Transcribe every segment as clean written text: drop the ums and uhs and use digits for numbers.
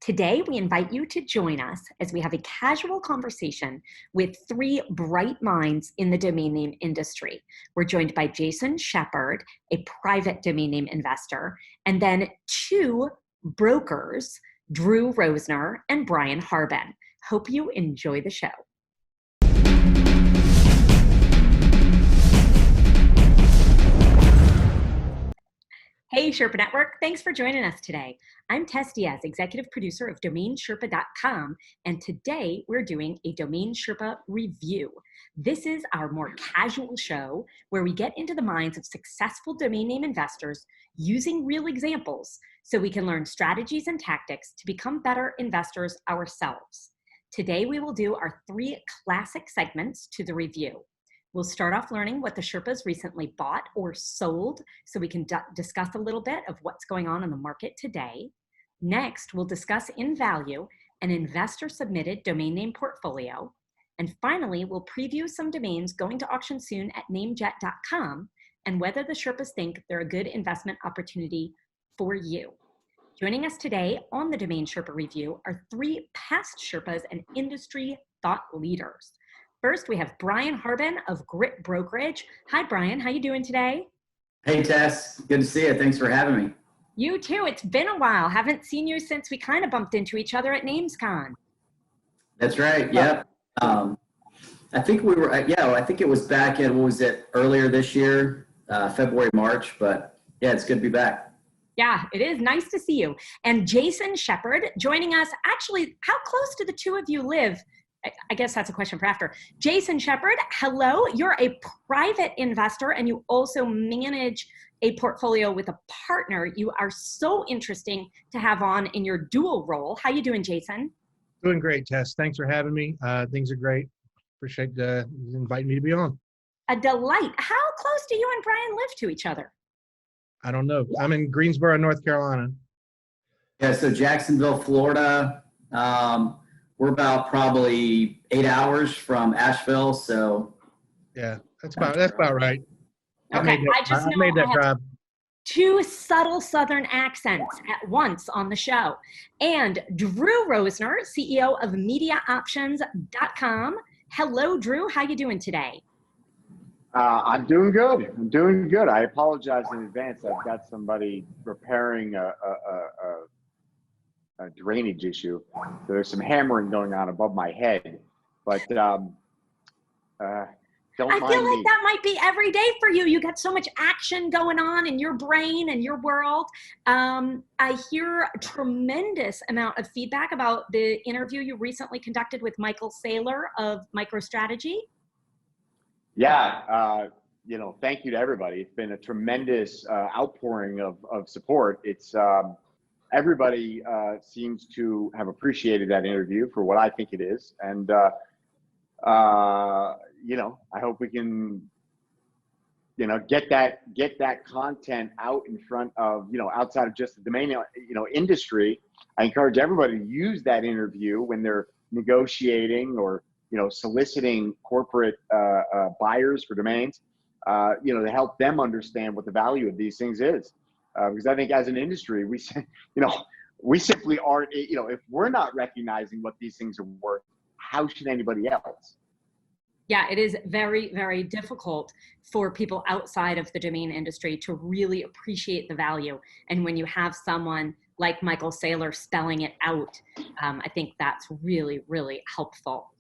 Today, we invite you to join us as we have a casual conversation with three bright minds in the domain name industry. We're joined by Jason Sheppard, a private domain name investor, and then two brokers, Drew Rosener and Brian Harbin. Hope you enjoy the show. Hey, Sherpa Network. Thanks for joining us today. I'm Tess Diaz, executive producer of DomainSherpa.com, and today we're doing a Domain Sherpa review. This is our more casual show where we get into the minds of successful domain name investors using real examples so we can learn strategies and tactics to become better investors ourselves. Today we will do our three classic segments to the review. We'll start off learning what the Sherpas recently bought or sold so we can discuss a little bit of what's going on in the market today. Next, we'll discuss in value an investor-submitted domain name portfolio. And finally, we'll preview some domains going to auction soon at atNameJet.com and whether the Sherpas think they're a good investment opportunity for you. Joining us today on the Domain Sherpa review are three past Sherpas and industry thought leaders. First, we have Brian Harbin of Grit Brokerage. Hi, Brian. How you doing today? Hey, Tess. Good to see you. Thanks for having me. You too. It's been a while. Haven't seen you since we kind of bumped into each other at NamesCon. That's right. Yep. I think we were. I think it was back in, what was it, earlier this year, February, March. But yeah, it's good to be back. Yeah, it is nice to see you. And Jason Sheppard joining us. Actually, how close do the two of you live? I guess that's a question for after. Jason Sheppard, hello. You're a private investor and you also manage a portfolio with a partner. You are so interesting to have on in your dual role. How you doing, Jason? Doing great, Tess. Thanks for having me. Things are great. Appreciate inviting me to be on. A delight. How close do you and Brian live to each other? I don't know. I'm in Greensboro, North Carolina. Yeah, so Jacksonville, Florida. We're about probably 8 hours from Asheville, so yeah, that's about right. Okay, I made that drive. Two subtle Southern accents at once on the show. And Drew Rosener, CEO of MediaOptions.com. Hello, Drew. How you doing today? I'm doing good. I'm doing good. I apologize in advance. I've got somebody repairing a drainage issue. There's some hammering going on above my head, but don't I feel like that might be every day for you. You got so much action going on in your brain and your world. I hear a tremendous amount of feedback about the interview you recently conducted with Michael Saylor of MicroStrategy. Yeah, thank you to everybody. It's been a tremendous outpouring of support. It's everybody seems to have appreciated that interview for what I think it is. And, I hope we can, get that content out in front of, outside of just the domain, industry. I encourage everybody to use that interview when they're negotiating or, soliciting corporate buyers for domains, to help them understand what the value of these things is. Because I think as an industry, we simply aren't, if we're not recognizing what these things are worth, how should anybody else? Yeah, it is very, very difficult for people outside of the domain industry to really appreciate the value. And when you have someone like Michael Saylor spelling it out, I think that's really, really helpful.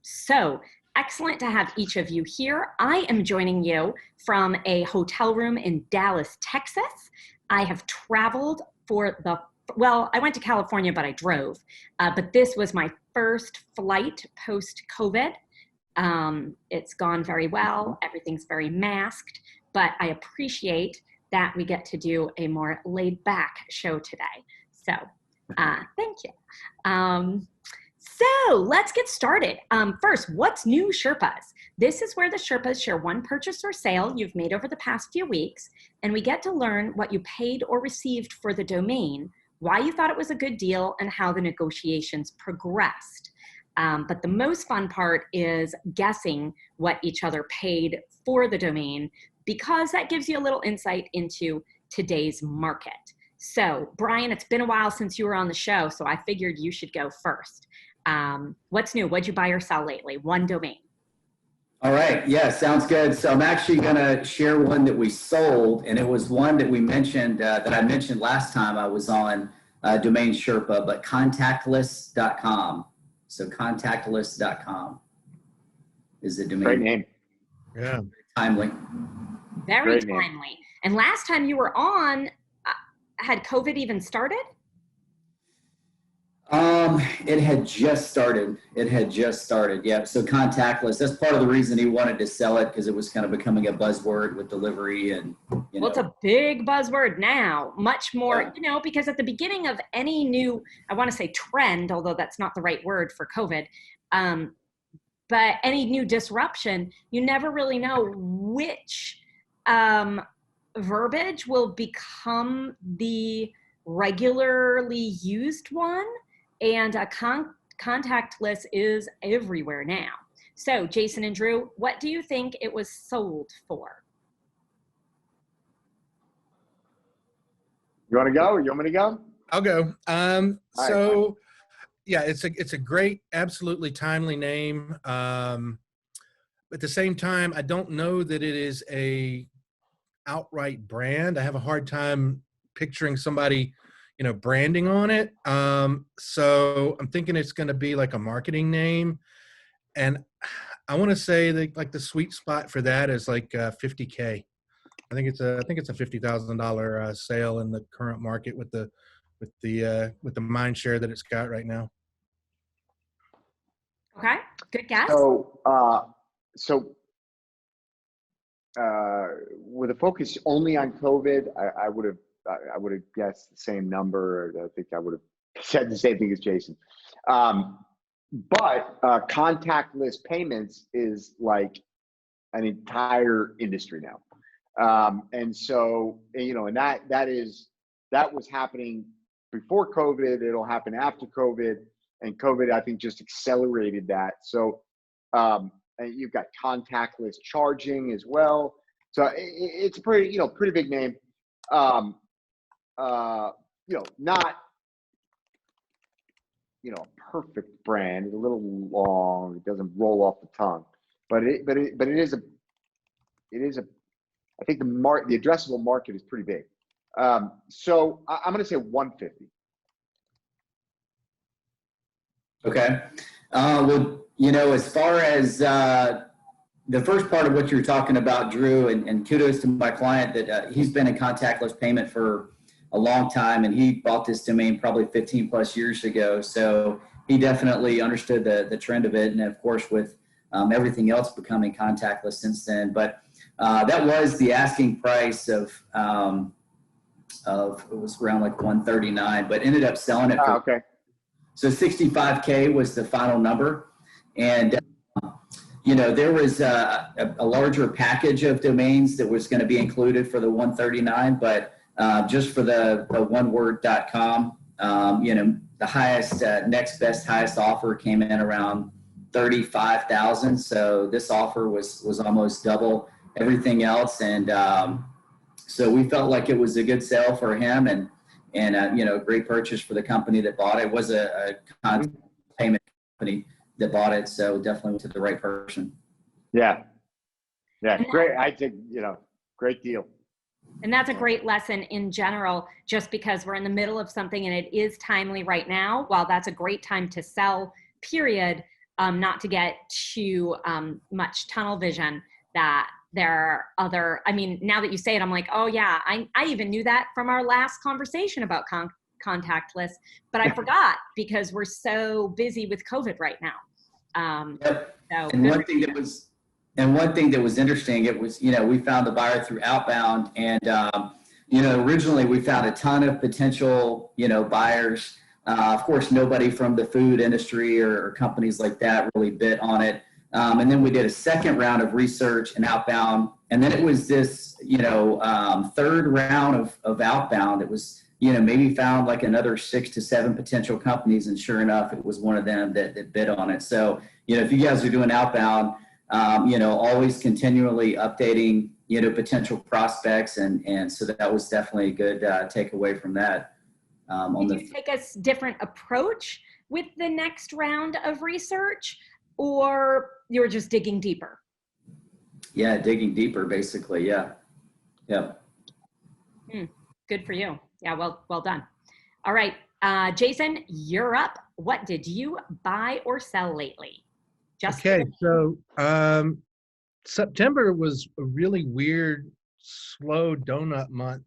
So excellent to have each of you here. I am joining you from a hotel room in Dallas, Texas. I have traveled I went to California, but I drove. But this was my first flight post-COVID. It's gone very well. Everything's very masked, but I appreciate that we get to do a more laid-back show today. So thank you. So let's get started. First, what's new, Sherpas? This is where the Sherpas share one purchase or sale you've made over the past few weeks, and we get to learn what you paid or received for the domain, why you thought it was a good deal, and how the negotiations progressed. But the most fun part is guessing what each other paid for the domain, because that gives you a little insight into today's market. So Brian, it's been a while since you were on the show, so I figured you should go first. What's new? What'd you buy or sell lately? One domain. All right. Yeah, sounds good. So I'm actually going to share one that we sold, and it was one that we mentioned, that I mentioned last time I was on DomainSherpa, but contactless.com. So contactless.com is the domain. Great name. Yeah. Timely. Very Great name. timely. And last time you were on, had COVID even started? It had just started. Yeah. So contactless. That's part of the reason he wanted to sell it, because it was kind of becoming a buzzword with delivery and, Well, it's a big buzzword now, much more, Yeah. because at the beginning of any new, I want to say trend, although that's not the right word for COVID, but any new disruption, you never really know which verbiage will become the regularly used one. And contactless is everywhere now. So Jason and Drew, what do you think it was sold for? You want to go? You want me to go? I'll go. right. Yeah, it's a great, absolutely timely name. At the same time, I don't know that it is a outright brand. I have a hard time picturing somebody, branding on it. So I'm thinking it's going to be like a marketing name. And I want to say that like the sweet spot for that is like $50K. I think it's a $50,000 sale in the current market with the mind share that it's got right now. Okay, good guess. So, with a focus only on COVID, I would have guessed the same number. I think I would have said the same thing as Jason. But contactless payments is like an entire industry now. And so, and that was happening before COVID. It'll happen after COVID, and COVID, I think, just accelerated that. So, and you've got contactless charging as well. So it's a pretty big name. Not, a perfect brand. It's a little long. It doesn't roll off the tongue, but it is a, I think the addressable market is pretty big. So I'm going to say 150. Okay. Well, as far as the first part of what you're talking about, Drew, and kudos to my client that he's been in contactless payment for a long time, and he bought this domain probably 15 plus years ago. So he definitely understood the trend of it. And of course, with everything else becoming contactless since then. But that was the asking price of it was around like 139, but ended up selling it for, okay. So 65K was the final number. And there was a larger package of domains that was going to be included for the 139, but just for the oneword.com, the highest, next best highest offer came in around 35,000. So this offer was almost double everything else. And so we felt like it was a good sale for him, and a great purchase for the company that bought it. It was a payment company that bought it. So definitely went to the right person. Yeah. Great. I think, great deal. And that's a great lesson in general, just because we're in the middle of something and it is timely right now. While that's a great time to sell, period, not to get too much tunnel vision, that there are other, now that you say it, I'm like, oh yeah, I even knew that from our last conversation about contactless, but I forgot because we're so busy with COVID right now. Yep. So and one thing that was interesting, it was, we found the buyer through Outbound, and, originally we found a ton of potential, buyers. Of course, nobody from the food industry or companies like that really bid on it. And then we did a second round of research in Outbound, and then it was this, third round of Outbound. It was, maybe found like another 6 to 7 potential companies, and sure enough, it was one of them that bid on it. So, if you guys are doing Outbound, always continually updating, potential prospects. And so that was definitely a good takeaway from that. Did you take a different approach with the next round of research, or you were just digging deeper? Yeah, digging deeper, basically. Yeah. Good for you. Yeah, well done. All right, Jason, you're up. What did you buy or sell lately? Okay, so September was a really weird, slow donut month.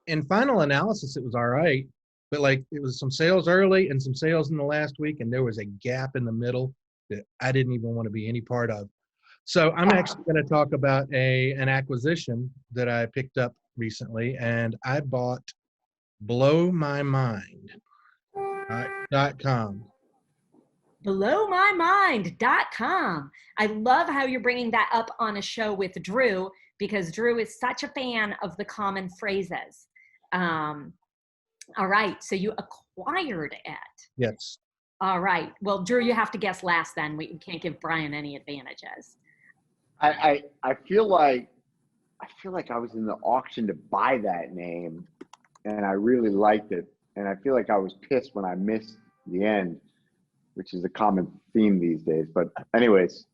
In final analysis, it was all right, but like it was some sales early and some sales in the last week, and there was a gap in the middle that I didn't even want to be any part of. So I'm actually going to talk about an acquisition that I picked up recently, and I bought blowmymind.com. Blowmymind.com. I love how you're bringing that up on a show with Drew, because Drew is such a fan of the common phrases. All right, so you acquired it. Yes. All right. Well, Drew, you have to guess last then. We can't give Brian any advantages. I feel like I was in the auction to buy that name, and I really liked it. And I feel like I was pissed when I missed the end, which is a common theme these days. But anyways,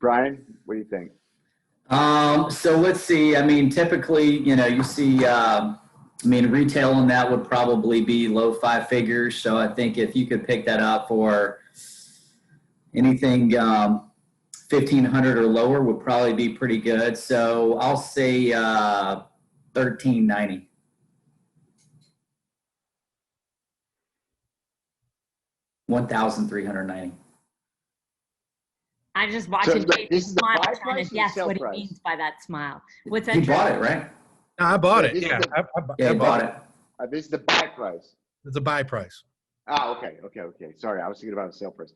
Brian, what do you think? So let's see. I mean, typically, you see, retail on that would probably be low 5 figures. So I think if you could pick that up for anything 1,500 or lower would probably be pretty good. So I'll say $1,390. $1,390. I'm just watching This is the smile, buy trying price to or guess sell what price? he means by that smile. What's that? You bought it, right? No, I bought Yeah, it. this is Yeah, the- I You bought it. This is the buy price. It's a buy price. Ah, okay. Sorry, I was thinking about the sale price.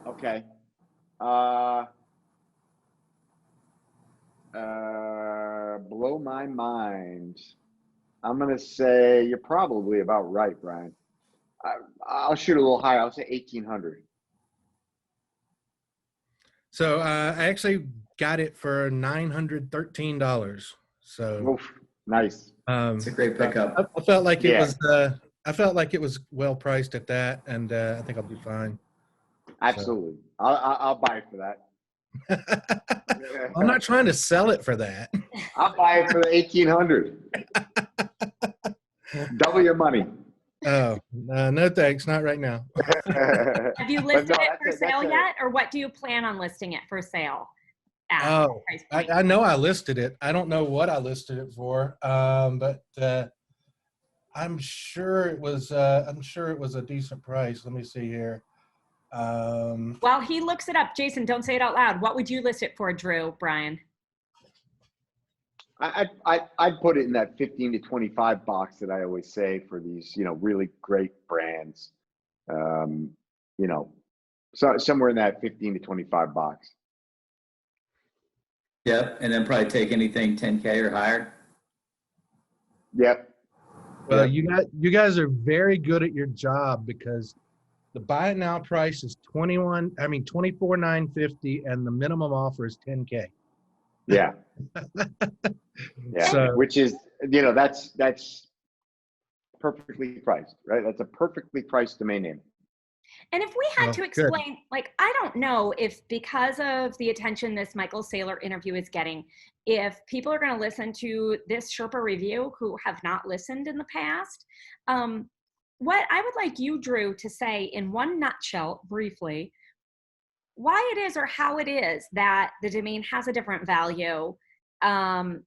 Okay. Blow my mind. I'm gonna say you're probably about right, Brian. I'll shoot a little higher. I'll say 1,800. So I actually got it for $913. So Oof, nice. It's a great pickup. I felt like it Yeah. was. I felt like it was well priced at that, and I think I'll be fine. Absolutely. I'll buy it for that. I'm not trying to sell it for that. I'll buy it for 1,800. Double your money. Oh, no thanks, not right now. Have you listed no, it for that's sale a- yet, or what do you plan on listing it for sale at? Oh, Price point? I know I listed it. I don't know what I listed it for, but I'm sure it was. I'm sure it was a decent price. Let me see here. While he looks it up, Jason, don't say it out loud. What would you list it for, Drew, Brian? I'd put it in that 15 to 25 box that I always say for these, really great brands. So somewhere in that 15 to 25 box. Yep. And then probably take anything 10K or higher. Yep. Well, Yep. you guys are very good at your job, because the buy it now price is $24,950, and the minimum offer is $10K. Yeah. Yeah. So- Which is, that's perfectly priced, right? That's a perfectly priced domain name. And if we had Well, to good. explain, I don't know if because of the attention this Michael Saylor interview is getting, if people are going to listen to this Sherpa review who have not listened in the past, what I would like you, Drew, to say in one nutshell, briefly, why it is or how it is that the domain has a different value, and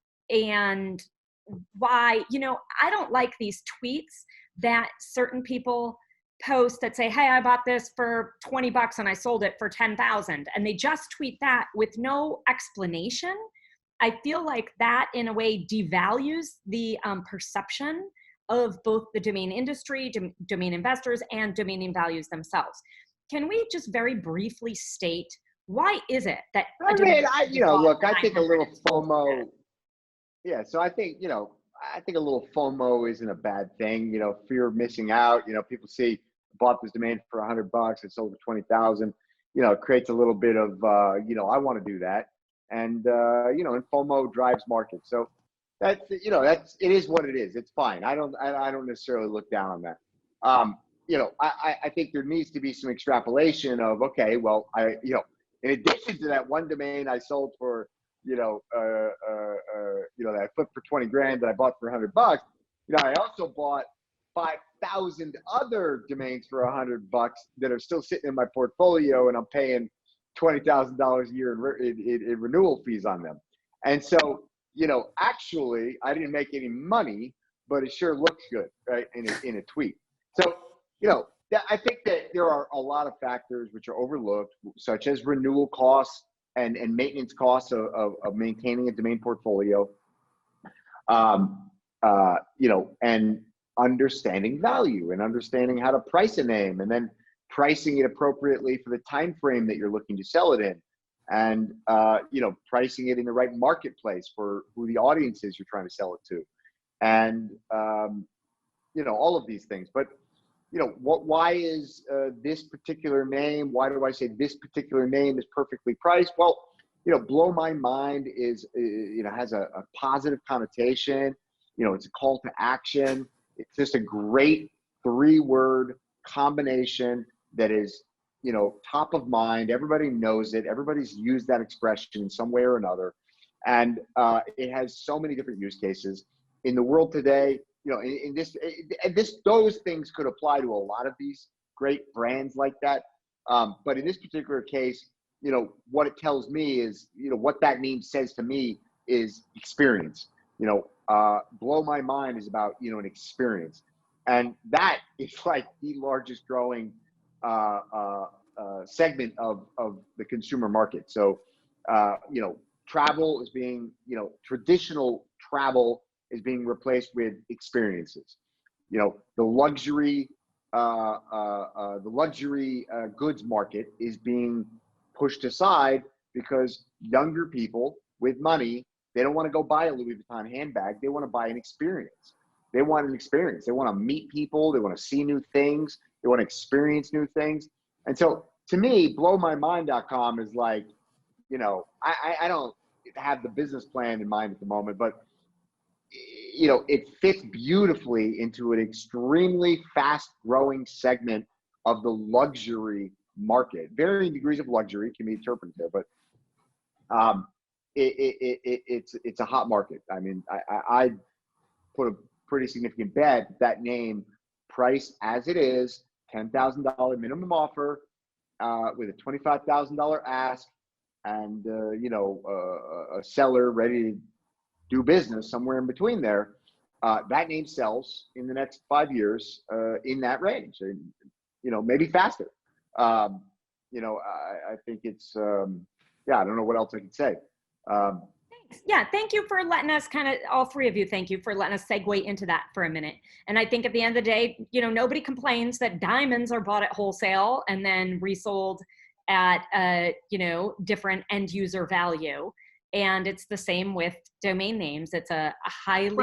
why, I don't like these tweets that certain people post that say, hey, I bought this for $20 and I sold it for 10,000, and they just tweet that with no explanation. I feel like that in a way devalues the perception of both the domain industry, domain investors, and domaining values themselves. Can we just very briefly state, why is it that I think a little FOMO. Yeah. So I think a little FOMO isn't a bad thing. Fear of missing out. People see, bought this domain for $100, it sold for 20,000. it creates a little bit of, I want to do that. And, and FOMO drives markets. So it is what it is. It's fine. I don't necessarily look down on that. I think there needs to be some extrapolation of, okay, well, in addition to that one domain I sold for, that I flipped for 20 grand that I bought for $100, I also bought 5,000 other domains for $100 that are still sitting in my portfolio, and I'm paying $20,000 a year in renewal fees on them. And so, actually, I didn't make any money, but it sure looks good, right, in a tweet. So, I think that there are a lot of factors which are overlooked, such as renewal costs and maintenance costs of maintaining a domain portfolio, and understanding value and understanding how to price a name, and then pricing it appropriately for the time frame that you're looking to sell it in, and pricing it in the right marketplace for who the audience is you're trying to sell it to, and all of these things. But why is this particular name? Why do I say this particular name is perfectly priced? Well, blow my mind is has a positive connotation. It's a call to action. It's just a great 3-word combination that is, top of mind. Everybody knows it. Everybody's used that expression in some way or another. And it has so many different use cases in the world today. Those things could apply to a lot of these great brands like that. But in this particular case, what it tells me is, what that name says to me is experience. Blow my mind is about, an experience. And that is like the largest growing segment of the consumer market. So, travel is being, traditional travel is being replaced with experiences. The luxury goods market is being pushed aside because younger people with money, they don't want to go buy a Louis Vuitton handbag. They want to buy an experience. They want an experience. They want to meet people. They want to see new things. They want to experience new things. And so to me, blowmymind.com is like, I don't have the business plan in mind at the moment, but it fits beautifully into an extremely fast growing segment of the luxury market. Varying degrees of luxury can be interpreted there, but it's a hot market. I mean, I put a pretty significant bet that name, price as it is, $10,000 minimum offer, with a $25,000 ask, and a seller ready to do business somewhere in between there. That name sells in the next 5 years in that range, and maybe faster. I think it's I don't know what else I can say. Thanks. Yeah, thank you for letting us all three of you, thank you for letting us segue into that for a minute. And I think at the end of the day, nobody complains that diamonds are bought at wholesale and then resold at different end user value. And it's the same with domain names. It's a highly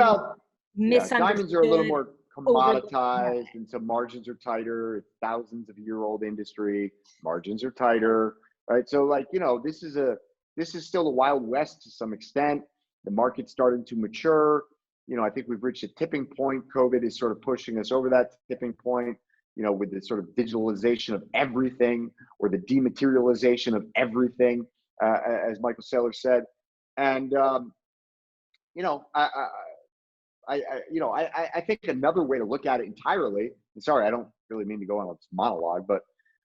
misunderstood. Diamonds are a little more commoditized, and so margins are tighter. It's thousands of year old industry. Margins are tighter, right? So this is still the Wild West to some extent. The market's starting to mature. I think we've reached a tipping point. COVID is sort of pushing us over that tipping point, with the sort of digitalization of everything, or the dematerialization of everything, as Michael Saylor said. And, I think another way to look at it entirely, and sorry, I don't really mean to go on this monologue, but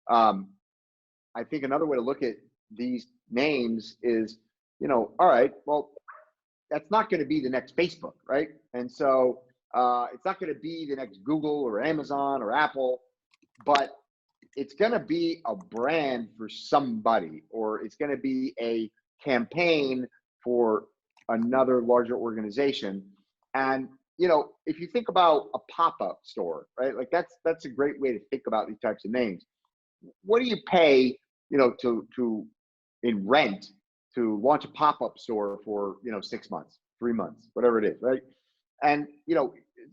I think another way to look at these names is, all right, well, that's not going to be the next Facebook, right? And so it's not going to be the next Google or Amazon or Apple, but it's going to be a brand for somebody, or it's going to be a campaign for another larger organization. And, if you think about a pop-up store, right? Like that's a great way to think about these types of names. What do you pay, in rent to launch a pop-up store for 6 months, 3 months, whatever it is, right? And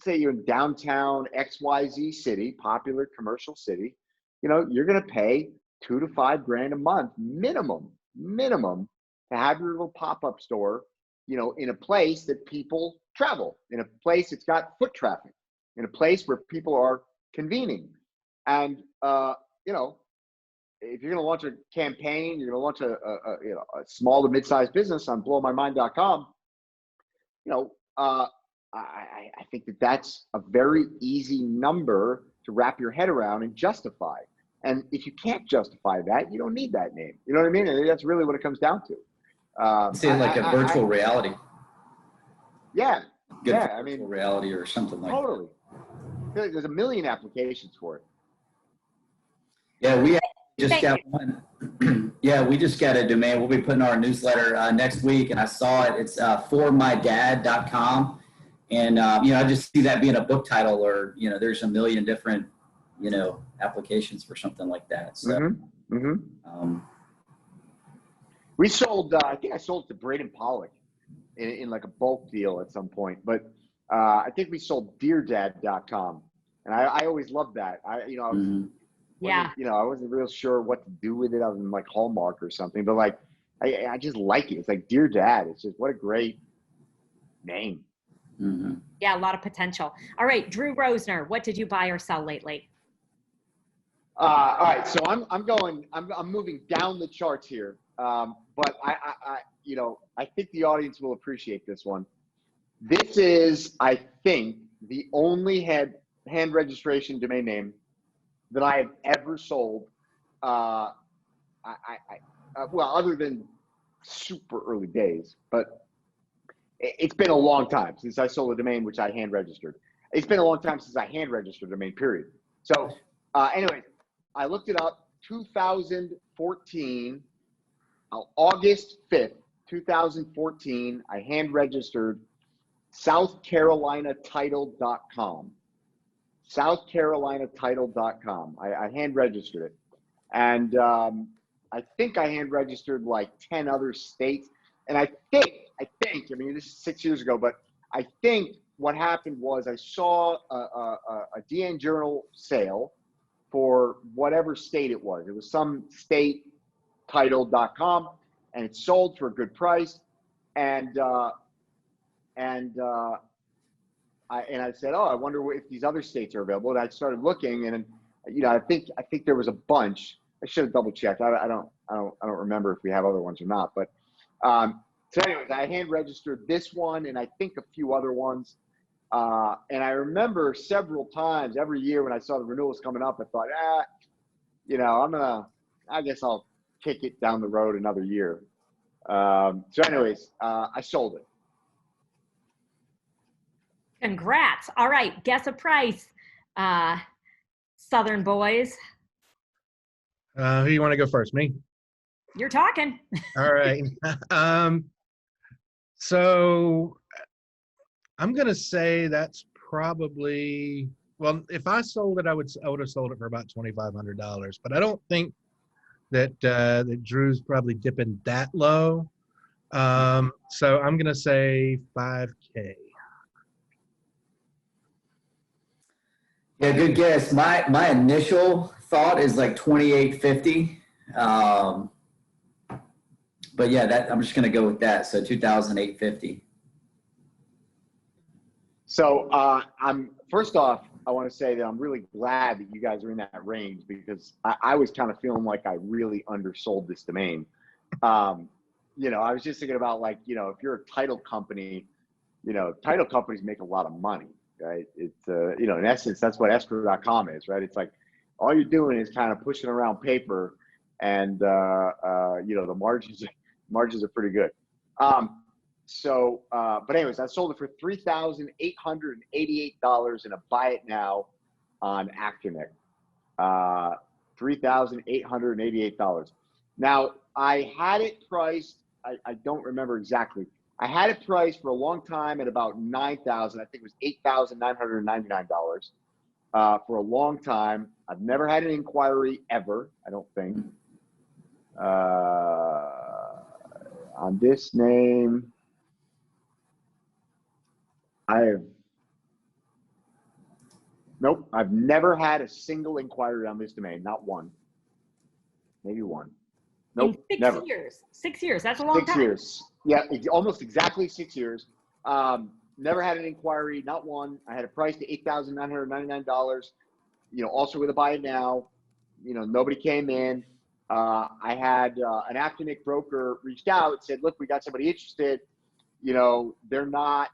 say you're in downtown XYZ city, popular commercial city, you're going to pay $2 to $5 grand a month minimum to have your little pop-up store, you know, in a place that people travel, in a place that's got foot traffic, in a place where people are convening. And, you know, if you're going to launch a campaign, you're going to launch you know, a small to mid-sized business on blowmymind.com, you know, I think that that's a very easy number to wrap your head around and justify. And if you can't justify that, you don't need that name. You know what I mean? And that's really what it comes down to. Say like a virtual reality. Yeah. Good Yeah. I virtual mean, reality or something like that. totally. There's a million applications for it. Yeah, we just Thank got one. Yeah, we just got a domain. We'll be putting our newsletter next week, and I saw it. It's formydad.com. And, you know, I just see that being a book title, or, you know, there's a million different, you know, applications for something like that. So, We sold, I think I sold it to Braden Pollock in like a bulk deal at some point, but I think we sold deardad.com. And I always loved that. You know, I was, you know, I wasn't real sure what to do with it. I was in like Hallmark or something, but like, I just like it. It's like Dear Dad. It's just, what a great name. Yeah, a lot of potential. All right, Drew Rosener, what did you buy or sell lately? All right, so I'm moving down the charts here, but I you know, I think the audience will appreciate this one. This is, I think, the only hand registration domain name that I have ever sold. Well, other than super early days, but it's been a long time since I sold a domain which I hand registered. It's been a long time since I hand registered a domain, period. So anyway, I looked it up, 2014, August 5th, 2014, I hand registered SouthCarolinaTitle.com. SouthCarolinaTitle.com. I hand registered it. And I think I hand registered like 10 other states. And I think, I mean, this is 6 years ago, but I think what happened was I saw a DN Journal sale for whatever state it was. It was some state title.com, and it sold for a good price. And I said, oh, I wonder if these other states are available. And I started looking, and you know, I think there was a bunch. I should have double checked. I don't remember if we have other ones or not. But so anyways, I hand registered this one, and I think a few other ones. And I remember several times every year when I saw the renewals coming up, I thought, you know, I guess I'll kick it down the road another year. So anyways, I sold it. Congrats. All right, guess a price, Southern boys. Who you want to go first? Me? You're talking. All right. So I'm going to say that's probably, well, if I sold it, I would have sold it for about $2,500, but I don't think that that Drew's probably dipping that low. So I'm going to say $5K. Yeah, good guess. My initial thought is like $2,850. But yeah, I'm just going to go with that. So $2,850. So first off, I want to say that I'm really glad that you guys are in that range, because I was kind of feeling like I really undersold this domain. You know, I was just thinking about, like, you know, if you're a title company, you know, title companies make a lot of money, right? It's, you know, in essence, that's what escrow.com is, right? It's like all you're doing is kind of pushing around paper, and, you know, the margins are pretty good. So, but anyways, I sold it for $3,888 in a buy it now on Actinic. $3,888. Now, I had it priced, I don't remember exactly. I had it priced for a long time at about $9,000. I think it was $8,999 for a long time. I've never had an inquiry ever, I don't think. On this name, nope, I've never had a single inquiry on this domain, not one. maybe one. In Nope, 6 never. years. 6 years. That's a long 6 time. years. Yeah, almost exactly 6 years. Never had an inquiry, not one. I had a price to $8,999. Also with a buy it now. Nobody came in. I had an academic broker reached out, said, "Look, we got somebody interested. They're not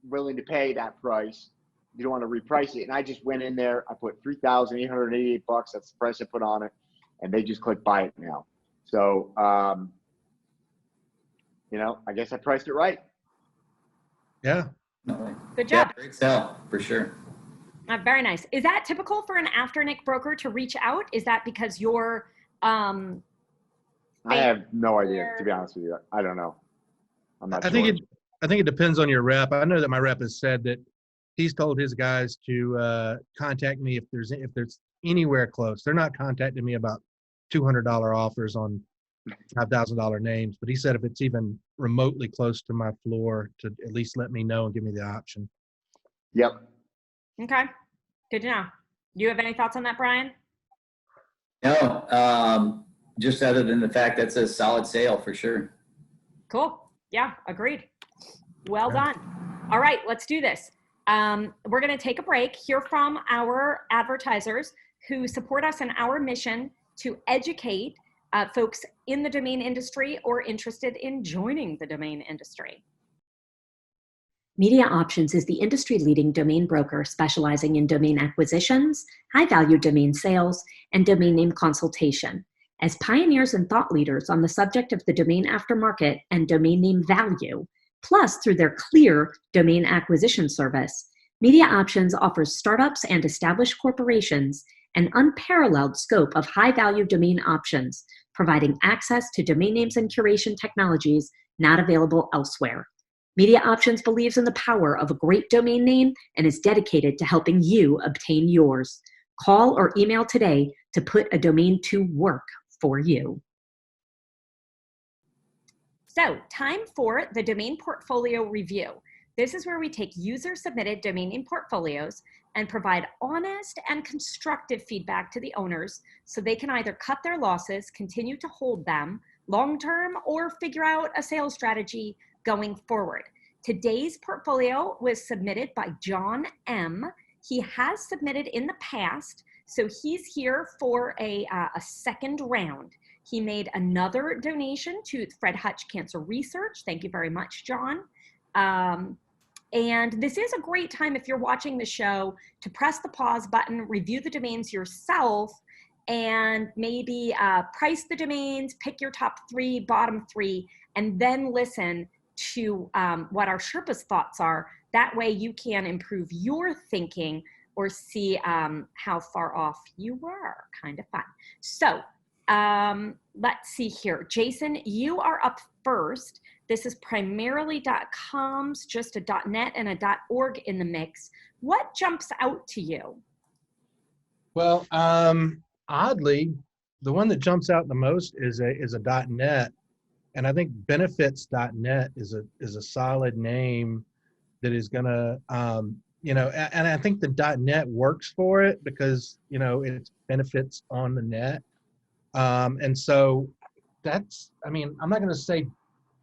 willing to pay that price. You don't want to reprice it." And I just went in there. I put $3,888. That's the price I put on it, and they just clicked buy it now. So, I guess I priced it right. Yeah. Good job. Yeah, great sell for sure. Very nice. Is that typical for an after-Nick broker to reach out? Is that because you're I have no idea, to be honest with you. I don't know. I'm not I sure. think it depends on your rep. I know that my rep has said that he's told his guys to contact me if there's anywhere close. They're not contacting me about $200 offers on $5,000 names, but he said if it's even remotely close to my floor, to at least let me know and give me the option. Yep. Okay. Good to know. Do you have any thoughts on that, Brian? No, just other than the fact that's a solid sale for sure. Cool. Yeah, agreed. Well done. All right, let's do this. We're going to take a break, hear from our advertisers who support us in our mission to educate folks in the domain industry or interested in joining the domain industry. Media Options is the industry-leading domain broker specializing in domain acquisitions, high-value domain sales, and domain name consultation. As pioneers and thought leaders on the subject of the domain aftermarket and domain name value, plus through their clear domain acquisition service, Media Options offers startups and established corporations an unparalleled scope of high-value domain options, providing access to domain names and curation technologies not available elsewhere. Media Options believes in the power of a great domain name and is dedicated to helping you obtain yours. Call or email today to put a domain to work for you. So, time for the domain portfolio review. This is where we take user-submitted domain name portfolios and provide honest and constructive feedback to the owners so they can either cut their losses, continue to hold them long-term, or figure out a sales strategy going forward. Today's portfolio was submitted by John M. He has submitted in the past, so he's here for a second round. He made another donation to Fred Hutch Cancer Research. Thank you very much, John. And this is a great time, if you're watching the show, to press the pause button, review the domains yourself, and maybe price the domains, pick your top 3, bottom 3, and then listen to what our Sherpas' thoughts are. That way you can improve your thinking or see how far off you were. Kind of fun. So let's see here. Jason, you are up first. This is primarily .coms, just a .net and a .org in the mix. What jumps out to you? Well, oddly, the one that jumps out the most is a .net, and I think benefits.net is a solid name that is gonna and I think the .net works for it because it's benefits on the net, and so that's, I'm not going to say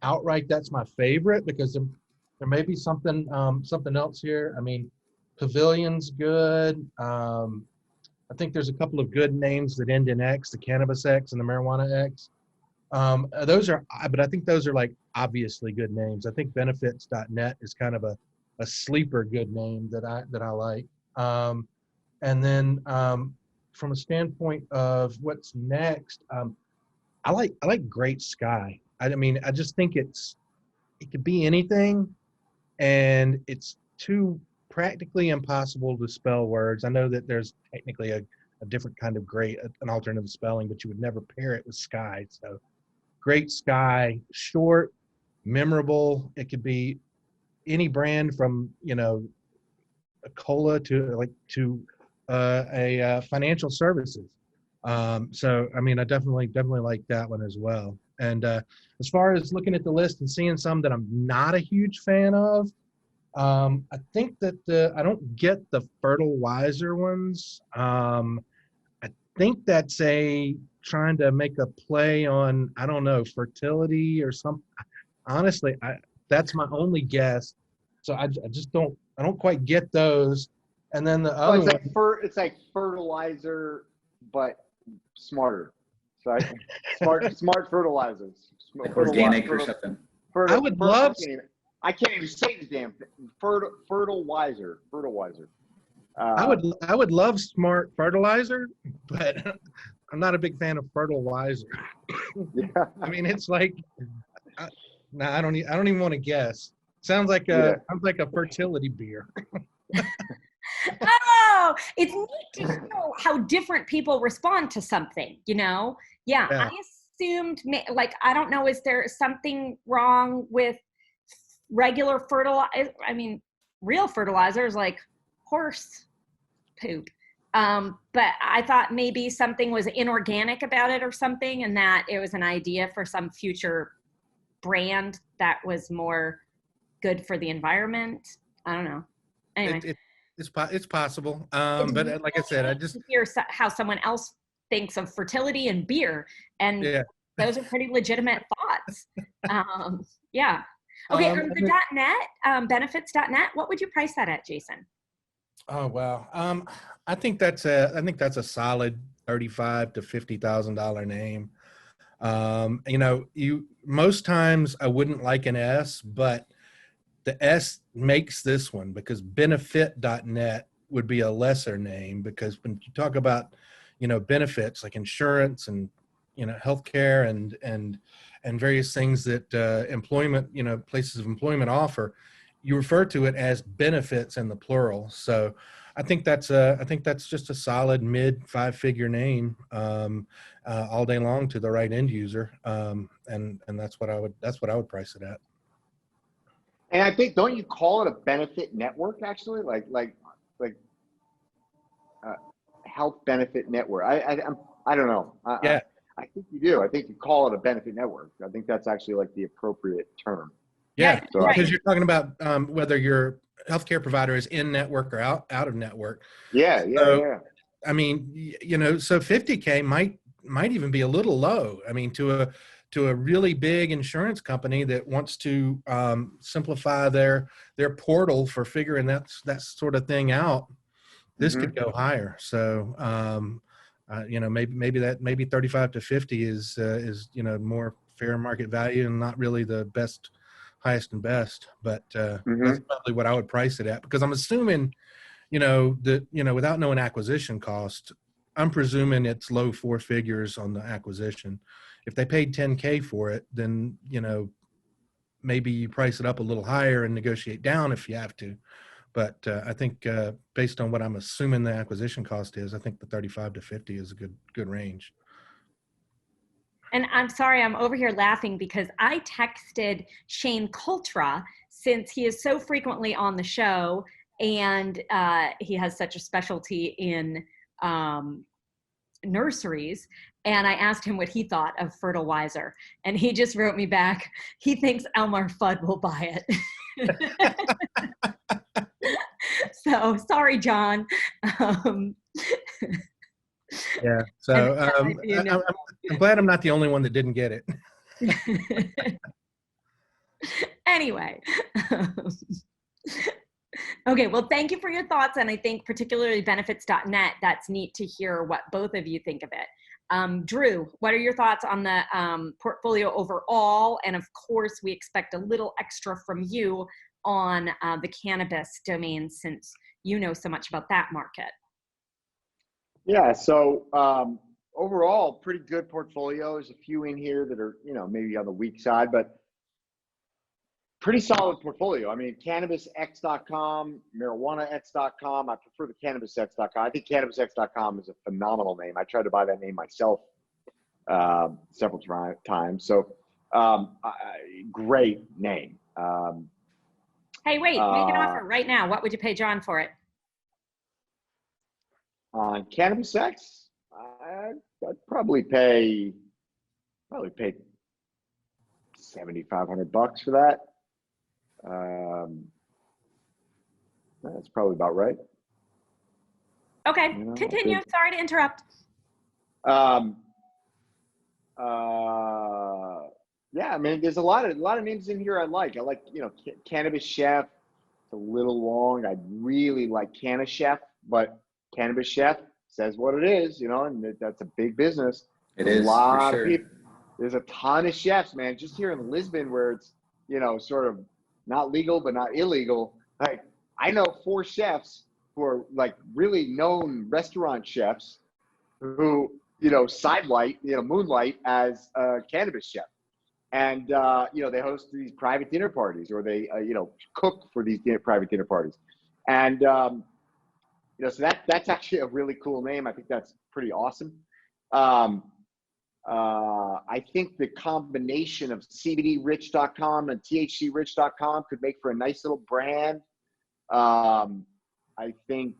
outright that's my favorite because there may be something else here. Pavilion's good. I think there's a couple of good names that end in X, the Cannabis X and the Marijuana X. But I think those are like obviously good names. I think benefits.net is kind of a sleeper good name that I like. And then from a standpoint of what's next, I like Great Sky. I just think it could be anything, and it's too practically impossible to spell words. I know that there's technically a different kind of great, an alternative spelling, but you would never pair it with sky. So Great Sky, short, memorable. It could be any brand from a cola to a financial services. So I definitely like that one as well. And as far as looking at the list and seeing some that I'm not a huge fan of, I think that I don't get the Fertile Wiser ones. I think that's a trying to make a play on, I don't know, fertility or something. Honestly, that's my only guess. So I just I don't quite get those. And then the Well, other one, it's like fertilizer, but smarter. So smart fertilizers. Like organic or something. I would love. I can't even say the damn thing. Fertilizer. I would love smart fertilizer, but I'm not a big fan of fertilizer. Yeah. I mean, it's like, I don't even want to guess. Sounds like a fertility beer. Oh, it's neat to know how different people respond to something, you know? Yeah. I assumed, like, I don't know, is there something wrong with regular fertilizer? I mean, real fertilizer is like horse poop. But I thought maybe something was inorganic about it or something, and that it was an idea for some future brand that was more good for the environment. I don't know. Anyway. It's possible. But like I said, I just hear how someone else thinks of fertility and beer, and those are pretty legitimate thoughts. Yeah. Okay. The .net, benefits.net, what would you price that at, Jason? Oh, wow. I think that's a solid $35,000 to $50,000 name. You know, most times I wouldn't like an S, but the S makes this one, because benefit.net would be a lesser name, because when you talk about, you know, benefits like insurance and, you know, healthcare and various things that employment, you know, places of employment offer, you refer to it as benefits in the plural. So I think that's just a solid mid 5-figure name all day long to the right end user, and that's what I would price it at. And I think, don't you call it a benefit network, actually? Like health benefit network. I don't know. I think you do. I think you call it a benefit network. I think that's actually like the appropriate term. Yeah, so because you're talking about whether your healthcare provider is in network or out of network. Yeah. I mean, you know, so 50K might even be a little low. I mean, to a really big insurance company that wants to simplify their portal for figuring that sort of thing out, this could go higher. So, you know, maybe 35 to 50 is you know, more fair market value and not really the highest and best. But that's probably what I would price it at, because I'm assuming, you know, that, you know, without knowing acquisition cost, I'm presuming it's low 4 figures on the acquisition. If they paid 10K for it, then, you know, maybe you price it up a little higher and negotiate down if you have to. But I think based on what I'm assuming the acquisition cost is, I think the 35 to 50 is a good range. And I'm sorry, I'm over here laughing because I texted Shane Coltra, since he is so frequently on the show, and he has such a specialty in nurseries. And I asked him what he thought of fertilizer. And he just wrote me back, he thinks Elmar Fudd will buy it. So sorry, John. Yeah. So I'm glad I'm not the only one that didn't get it. Anyway. Okay, well, thank you for your thoughts. And I think particularly benefits.net, that's neat to hear what both of you think of it. Drew, what are your thoughts on the portfolio overall? And of course, we expect a little extra from you on the cannabis domain, since you know so much about that market. Yeah, so overall, pretty good portfolio. There's a few in here that are, you know, maybe on the weak side, but pretty solid portfolio. I mean, CannabisX.com, MarijuanaX.com. I prefer the CannabisX.com. I think CannabisX.com is a phenomenal name. I tried to buy that name myself several times. So great name. Hey, wait, make an offer right now. What would you pay John for it? On CannabisX, I'd probably pay $7,500 for that. That's probably about right. Okay, You know, continue. Sorry to interrupt. Yeah, I mean, there's a lot of names in here I like. Cannabis Chef. It's a little long. I really like Canna Chef, but Cannabis Chef says what it is, and that's a big business. It A is, for lot of sure. people. There's a ton of chefs, man. Just here in Lisbon, where it's sort of not legal but not illegal. Like, I know 4 chefs who are like really known restaurant chefs who moonlight as a cannabis chef, and they host these private dinner parties, or they cook for these private dinner parties, and so that's actually a really cool name. I think that's pretty awesome. I think the combination of CBDrich.com and THCrich.com could make for a nice little brand. I think,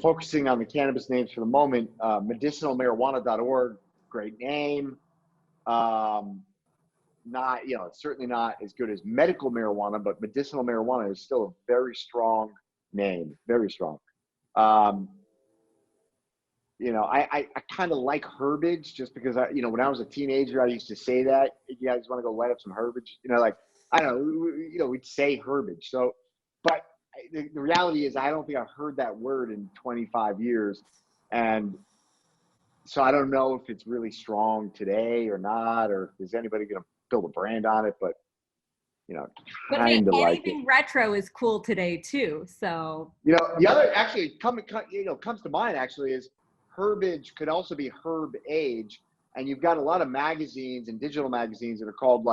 focusing on the cannabis names for the moment, medicinalmarijuana.org, great name. It's certainly not as good as medical marijuana, but medicinal marijuana is still a very strong name, very strong. I kind of like herbage, just because when I was a teenager, I used to say that, you guys want to go light up some herbage, I don't know, we'd say herbage. So, but the reality is, I don't think I've heard that word in 25 years. And so I don't know if it's really strong today or not, or is anybody going to build a brand on it, but kind of like it. Anything retro is cool today too. So, the other actually comes to mind actually is herbage could also be herb age. And you've got a lot of magazines and digital magazines that are called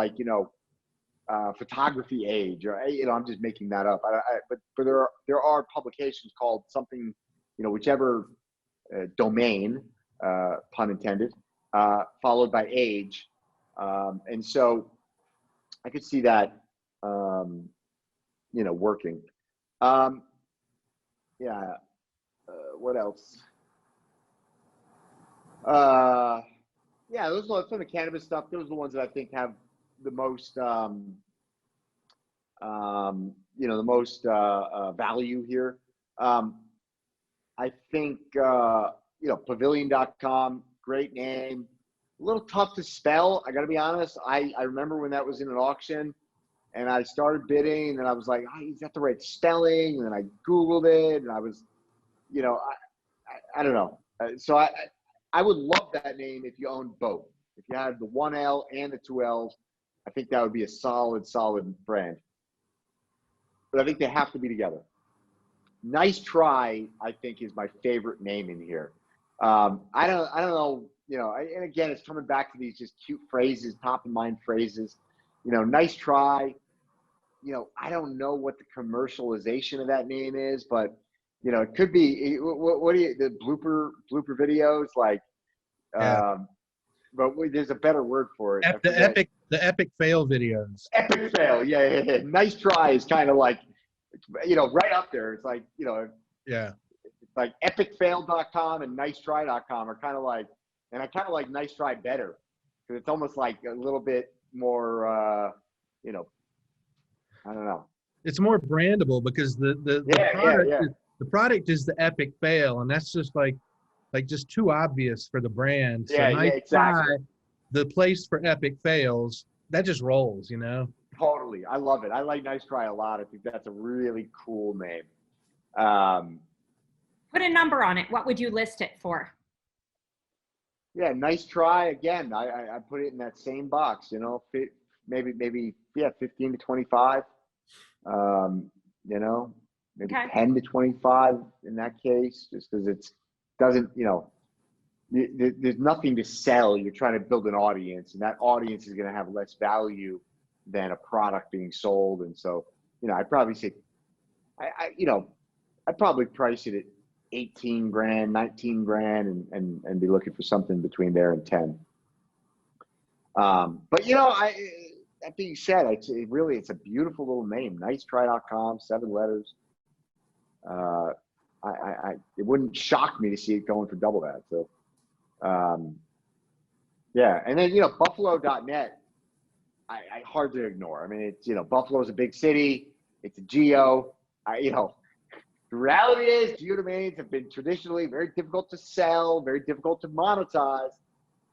photography age, or I'm just making that up. But there are publications called something, whichever domain, pun intended, followed by age, and so I could see that, working. What else? Those are some of the cannabis stuff. Those are the ones that I think have the most, value here. I think, pavilion.com, great name. A little tough to spell, I got to be honest. I remember when that was in an auction, and I started bidding, and then I was like, is that the right spelling? And then I Googled it, and I was, I don't know. So I would love that name if you owned both. If you had the 1 L and the 2 L's, I think that would be a solid brand. But I think they have to be together. Nice Try, I think, is my favorite name in here. I don't know, and again, it's coming back to these just cute phrases, top of mind phrases. Nice Try. I don't know what the commercialization of that name is, but it could be. What do you, the blooper videos like? Yeah. But there's a better word for it. The epic fail videos. Epic fail, yeah. Nice Try is kind of like, right up there. It's like, yeah. It's like epicfail.com and nicetry.com are kind of like, and I kind of like Nice Try better, because it's almost like a little bit more, I don't know. It's more brandable, because the product is the epic fail, and that's just like just too obvious for the brand. So exactly. Try, the place for epic fails, that just rolls, Totally. I love it. I like Nice Try a lot. I think that's a really cool name. Put a number on it. What would you list it for? Yeah, Nice Try. Again, I put it in that same box, maybe 15 to 25, maybe 10 to 25 in that case, just because there's nothing to sell. You're trying to build an audience, and that audience is going to have less value than a product being sold. And so, I'd probably say, I'd probably price it at 18 grand, 19 grand, and be looking for something between there and 10. But that being said, it's a beautiful little name, nicetry.com, 7 letters. It wouldn't shock me to see it going for double that. So, and then, buffalo.net, hard to ignore. I mean, it's, Buffalo's a big city. It's a geo. The The reality is geodomains have been traditionally very difficult to sell, very difficult to monetize,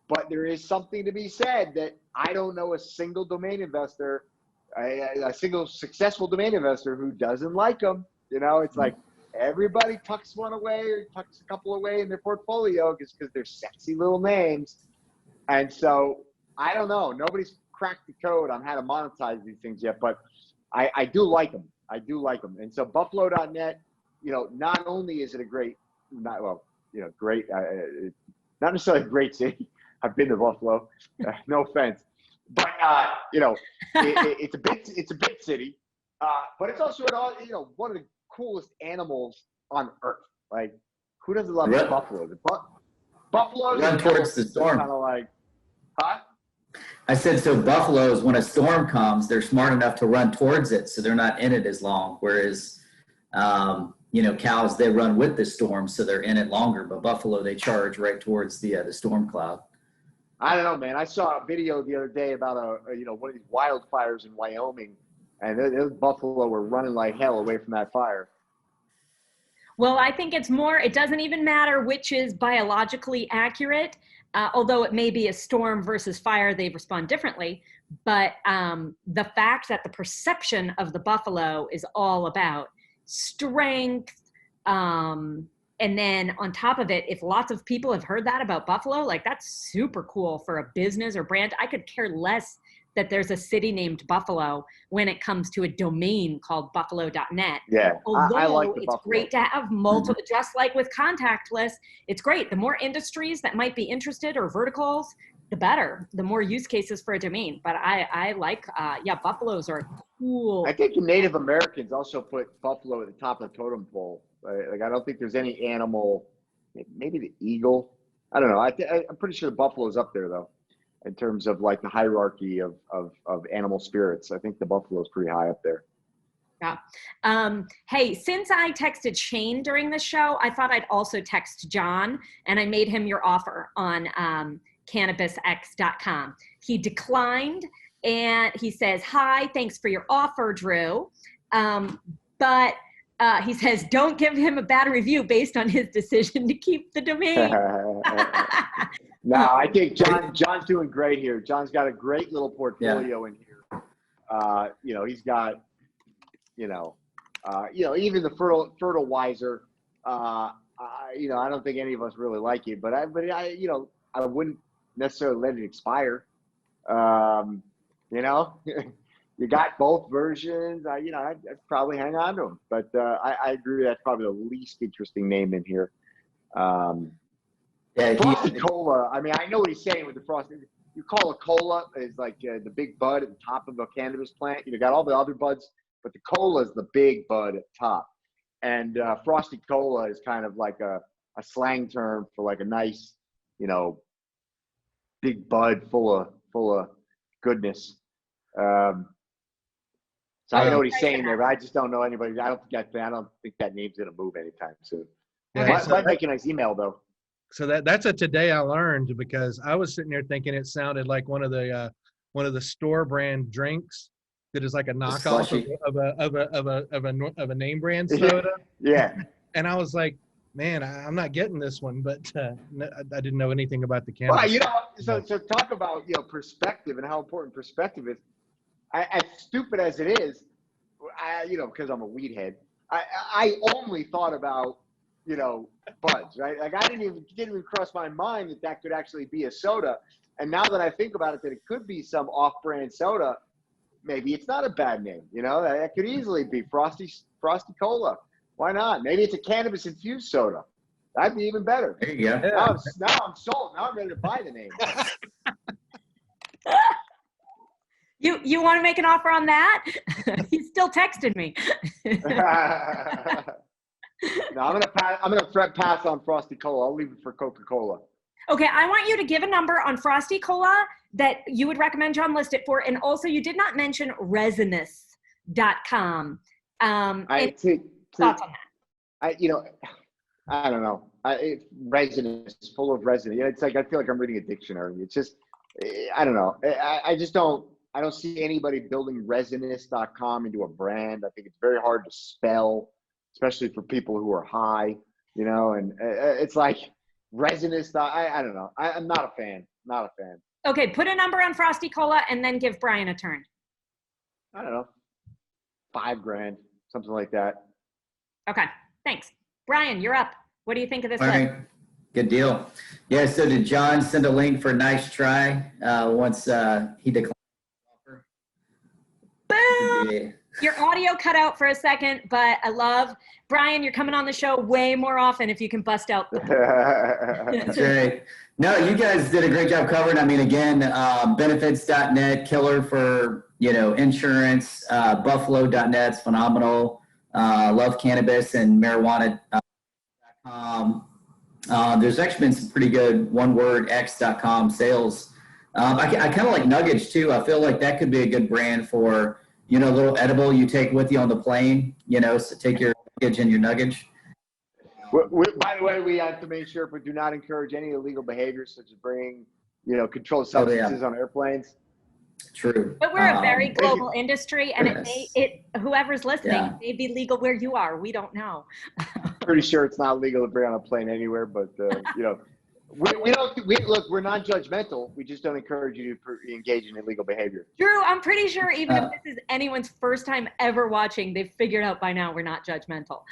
but there is something to be said that I don't know a single domain investor, a single successful domain investor who doesn't like them. You know, it's like everybody tucks one away or tucks a couple away in their portfolio just because they're sexy little names. And so I don't know. Nobody's cracked the code on how to monetize these things yet, but I do like them. I do like them. And so Buffalo.net, you know, not only is it a great, great, not necessarily a great city. I've been to Buffalo, no offense, but it's a big city, but it's also one of the coolest animals on earth. Like, who doesn't love buffalo? Buffaloes Run towards the storm. Kind of like, huh? I said, so buffaloes, when a storm comes, they're smart enough to run towards it, so they're not in it as long. Whereas, cows, they run with the storm, so they're in it longer. But buffalo, they charge right towards the storm cloud. I don't know, man. I saw a video the other day about one of these wildfires in Wyoming, and those buffalo were running like hell away from that fire. Well, I think it's more, it doesn't even matter which is biologically accurate, although it may be a storm versus fire, they respond differently. But the fact that the perception of the buffalo is all about strength, and then on top of it, if lots of people have heard that about buffalo, like that's super cool for a business or brand. I could care less that there's a city named Buffalo when it comes to a domain called buffalo.net. Yeah, although I like the it's Buffalo. great to have multiple, just like with contactless, it's great. The more industries that might be interested or verticals, the better, the more use cases for a domain. But I like, buffaloes are cool. I think the Native Americans also put buffalo at the top of the totem pole. Like I don't think there's any animal, maybe the eagle. I don't know. I'm pretty sure the buffalo is up there though, in terms of like the hierarchy of animal spirits. I think the buffalo is pretty high up there. Yeah. Hey, since I texted Shane during the show, I thought I'd also text John, and I made him your offer on cannabisx.com. He declined, and he says, "Hi, thanks for your offer, Drew. But he says, don't give him a bad review based on his decision to keep the domain." No, I think John's doing great here. John's got a great little portfolio in here. He's got, even the fertilizer. I don't think any of us really like it, but I wouldn't necessarily let it expire. You got both versions. I'd probably hang on to them. But I agree that's probably the least interesting name in here. Frosty Cola. I mean, I know what he's saying with the Frosty. You call a cola is like the big bud at the top of a cannabis plant. You got all the other buds, but the cola is the big bud at the top. And Frosty Cola is kind of like a slang term for like a nice, big bud full of goodness. So I know what he's saying there, but I just don't know anybody. I don't think that name's gonna move anytime soon. Yeah, Might make a nice email though. So that's a today I learned, because I was sitting there thinking it sounded like one of the store brand drinks that is like a knockoff of a name brand soda. Yeah. And I was like, man, I'm not getting this one, but I didn't know anything about the cannabis. Well, so talk about perspective and how important perspective is. As stupid as it is, because I'm a weed head, I only thought about buds, right? Like I didn't even cross my mind that could actually be a soda. And now that I think about it, that it could be some off-brand soda, maybe it's not a bad name. That could easily be Frosty Cola. Why not? Maybe it's a cannabis infused soda. That'd be even better. There you go. Now I'm sold. Now I'm ready to buy the name. You want to make an offer on that? He still texted me. No, I'm gonna pass on Frosty Cola. I'll leave it for Coca-Cola. Okay, I want you to give a number on Frosty Cola that you would recommend John list it for, and also you did not mention resinous.com. Thoughts on that? I don't know. Resinous, full of resin. It's like I feel like I'm reading a dictionary. It's just, I don't know. I don't see anybody building resinous.com into a brand. I think it's very hard to spell. especially for people who are high, you know, and it's like resinous. I don't know. I'm not a fan. Not a fan. Okay, put a number on Frosty Cola and then give Brian a turn. I don't know. $5,000, something like that. Okay, thanks. Brian, you're up. What do you think of this All list? right. Good deal. Yeah, so did John send a link for Nice Try once he declined the offer? Boom! Yeah. Your audio cut out for a second, but I love, Brian, you're coming on the show way more often if you can bust out the That's right. No, you guys did a great job covering. I mean, again, benefits.net, killer for, insurance, buffalo.net's phenomenal. Love cannabis and marijuana. There's actually been some pretty good onewordx.com sales. I kind of like Nuggets too. I feel like that could be a good brand for, a little edible you take with you on the plane, so take your luggage and your nuggage. By the way, we at DomainSherpa do not encourage any illegal behaviors such as bringing, controlled substances on airplanes. True. But we're a very global industry, and whoever's listening, Yeah. it may be legal where you are. We don't know. Pretty sure it's not legal to bring on a plane anywhere, but look, we're non-judgmental. We just don't encourage you to engage in illegal behavior. Drew, I'm pretty sure even if this is anyone's first time ever watching, they've figured out by now we're not judgmental.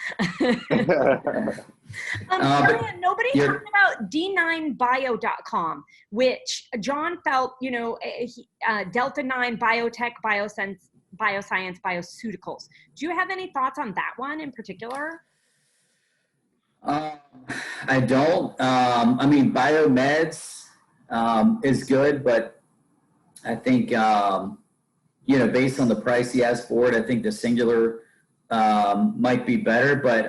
Brian, nobody talked about D9bio.com, which John felt, Delta 9 biotech, bioscience, bioceuticals. Do you have any thoughts on that one in particular? I don't. I mean, biomeds is good, but I think, based on the price he has for it, I think the singular might be better. But,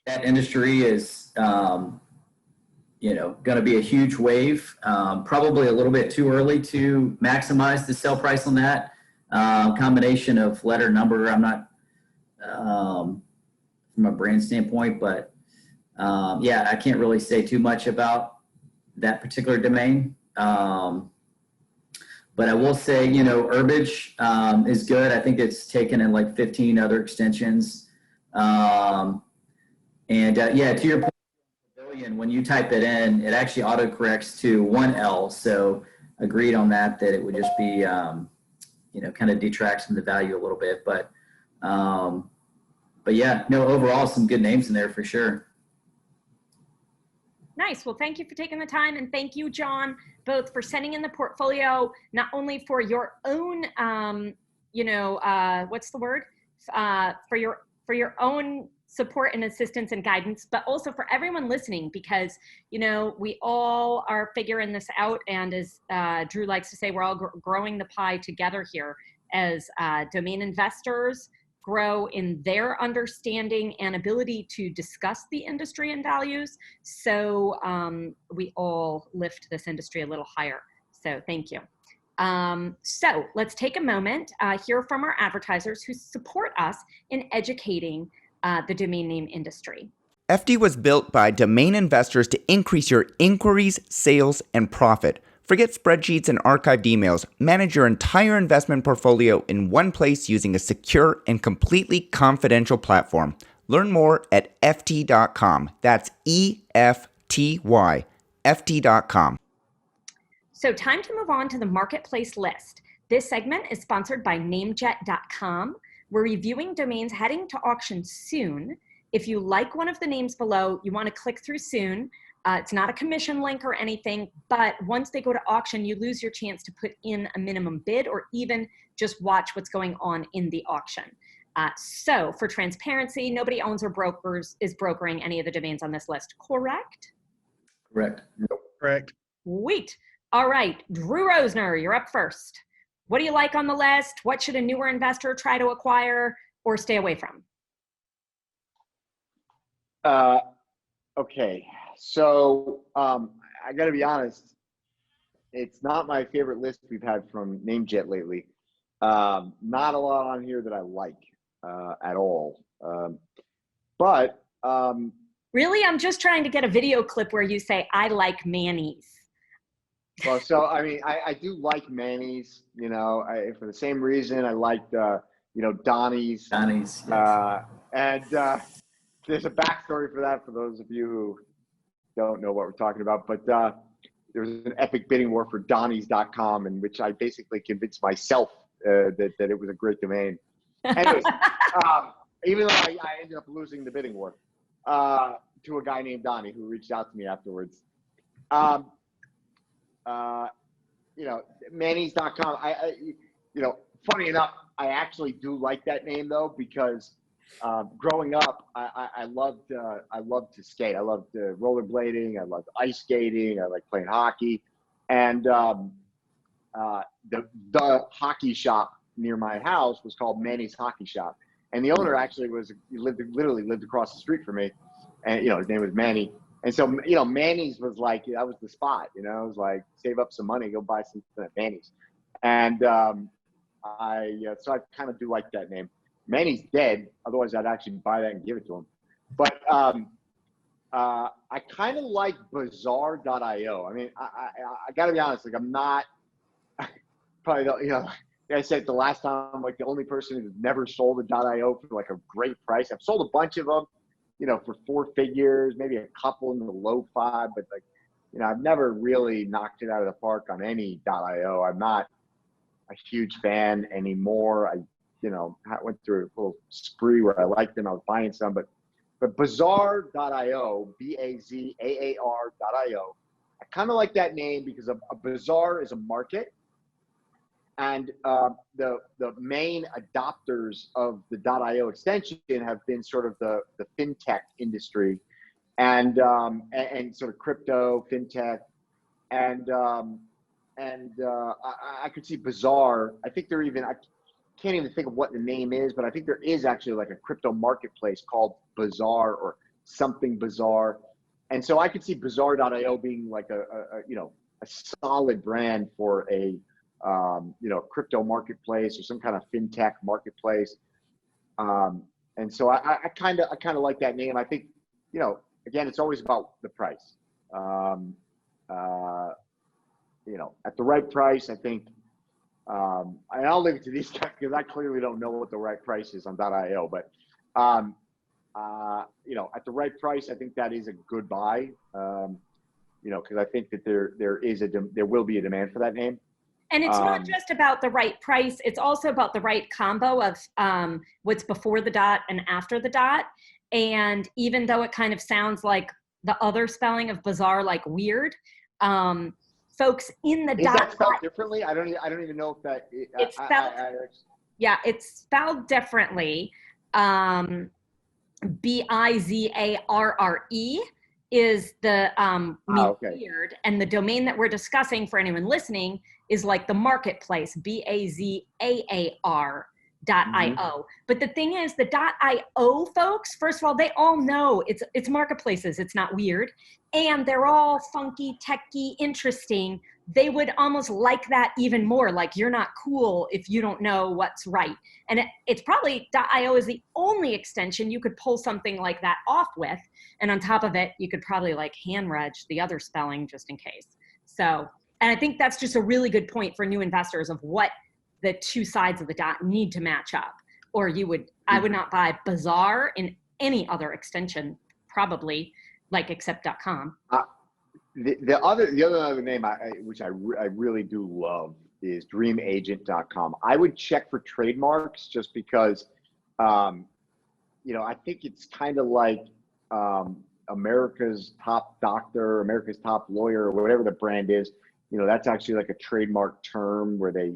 that industry is, going to be a huge wave. Probably a little bit too early to maximize the sell price on that. Combination of letter number, I'm not... from a brand standpoint, but I can't really say too much about that particular domain. But I will say, Herbage is good. I think it's taken in like 15 other extensions. To your point, when you type it in, it actually autocorrects to one L. So agreed on that it would just be, kind of detracts from the value a little bit. But overall, some good names in there for sure. Nice. Well, thank you for taking the time. And thank you, John, both for sending in the portfolio, not only for your own, what's the word? For your own support and assistance and guidance, but also for everyone listening, because, we all are figuring this out. And as Drew likes to say, we're all growing the pie together here as domain investors grow in their understanding and ability to discuss the industry and values. So we all lift this industry a little higher. So thank you. So let's take a moment, hear from our advertisers who support us in educating the domain name industry. FD was built by domain investors to increase your inquiries, sales, and profit. Forget spreadsheets and archived emails. Manage your entire investment portfolio in one place using a secure and completely confidential platform. Learn more at ft.com. That's EFTY, ft.com. So time to move on to the marketplace list. This segment is sponsored by NameJet.com. We're reviewing domains heading to auction soon. If you like one of the names below, you want to click through soon. It's not a commission link or anything, but once they go to auction, you lose your chance to put in a minimum bid or even just watch what's going on in the auction. So for transparency, nobody owns or is brokering any of the domains on this list, correct? Correct. Correct. Sweet. All right, Drew Rosener, you're up first. What do you like on the list? What should a newer investor try to acquire or stay away from? Okay. So I got to be honest, it's not my favorite list we've had from NameJet lately. Not a lot on here that I like at all. Really, I'm just trying to get a video clip where you say, I like mayonnaise. Well, so, I mean, I do like mayonnaise, for the same reason I liked Donnie's. Donnie's. Yes. And there's a backstory for that for those of you who don't know what we're talking about. But there was an epic bidding war for Donnie's.com in which I basically convinced myself that it was a great domain. Anyways, even though I ended up losing the bidding war to a guy named Donnie who reached out to me afterwards. Manny's.com. Funny enough, I actually do like that name though, because growing up, I loved to skate. I loved rollerblading. I loved ice skating. I liked playing hockey, and the hockey shop near my house was called Manny's Hockey Shop, and the owner actually literally lived across the street from me, and his name was Manny. And so, Manny's was like, that was the spot, it was like, save up some money, go buy something at Manny's. And so I kind of do like that name. Manny's dead. Otherwise, I'd actually buy that and give it to him. But I kind of like Bazaar.io. I mean, I got to be honest, like I'm not probably, like I said, the last time, like the only person who's never sold a .io for like a great price. I've sold a bunch of them, for 4 figures, maybe a couple in the low 5, but like, I've never really knocked it out of the park on any .io. I'm not a huge fan anymore. I went through a little spree where I liked them. I was buying some, but Bazaar.io, Bazaar.io, I kind of like that name because a bazaar is a market. And the main adopters of the .io extension have been sort of the fintech industry, and sort of crypto fintech, and I could see Bazaar. I think I can't even think of what the name is, but I think there is actually like a crypto marketplace called Bazaar or something Bazaar, and so I could see Bazaar.io being like a solid brand for a crypto marketplace or some kind of fintech marketplace. And so I kind of like that name. I think, again, it's always about the price. At the right price, I think, and I'll leave it to these guys because I clearly don't know what the right price is on .io, but, at the right price, I think that is a good buy, because I think that there will be a demand for that name. And it's not just about the right price. It's also about the right combo of what's before the dot and after the dot. And even though it kind of sounds like the other spelling of bizarre, like weird, folks in the dot. Is that spelled differently? I don't even know if that. It's spelled. Yeah, it's spelled differently. Bizarre is the weird, and the domain that we're discussing for anyone listening is like the marketplace, BAZAAR.io. Mm-hmm. But the thing is, the .io folks, first of all, they all know it's marketplaces. It's not weird, and they're all funky, techy, interesting. They would almost like that even more. Like, you're not cool if you don't know what's right. And it's probably .io is the only extension you could pull something like that off with. And on top of it, you could probably like hand reg the other spelling just in case. So, and I think that's just a really good point for new investors of what the two sides of the dot need to match up. Or I would not buy Bazaar in any other extension, probably, like except .com. The other name which I really do love is DreamAgent.com. I would check for trademarks just because, I think it's kind of like America's Top Doctor, America's Top Lawyer, or whatever the brand is. That's actually like a trademark term where they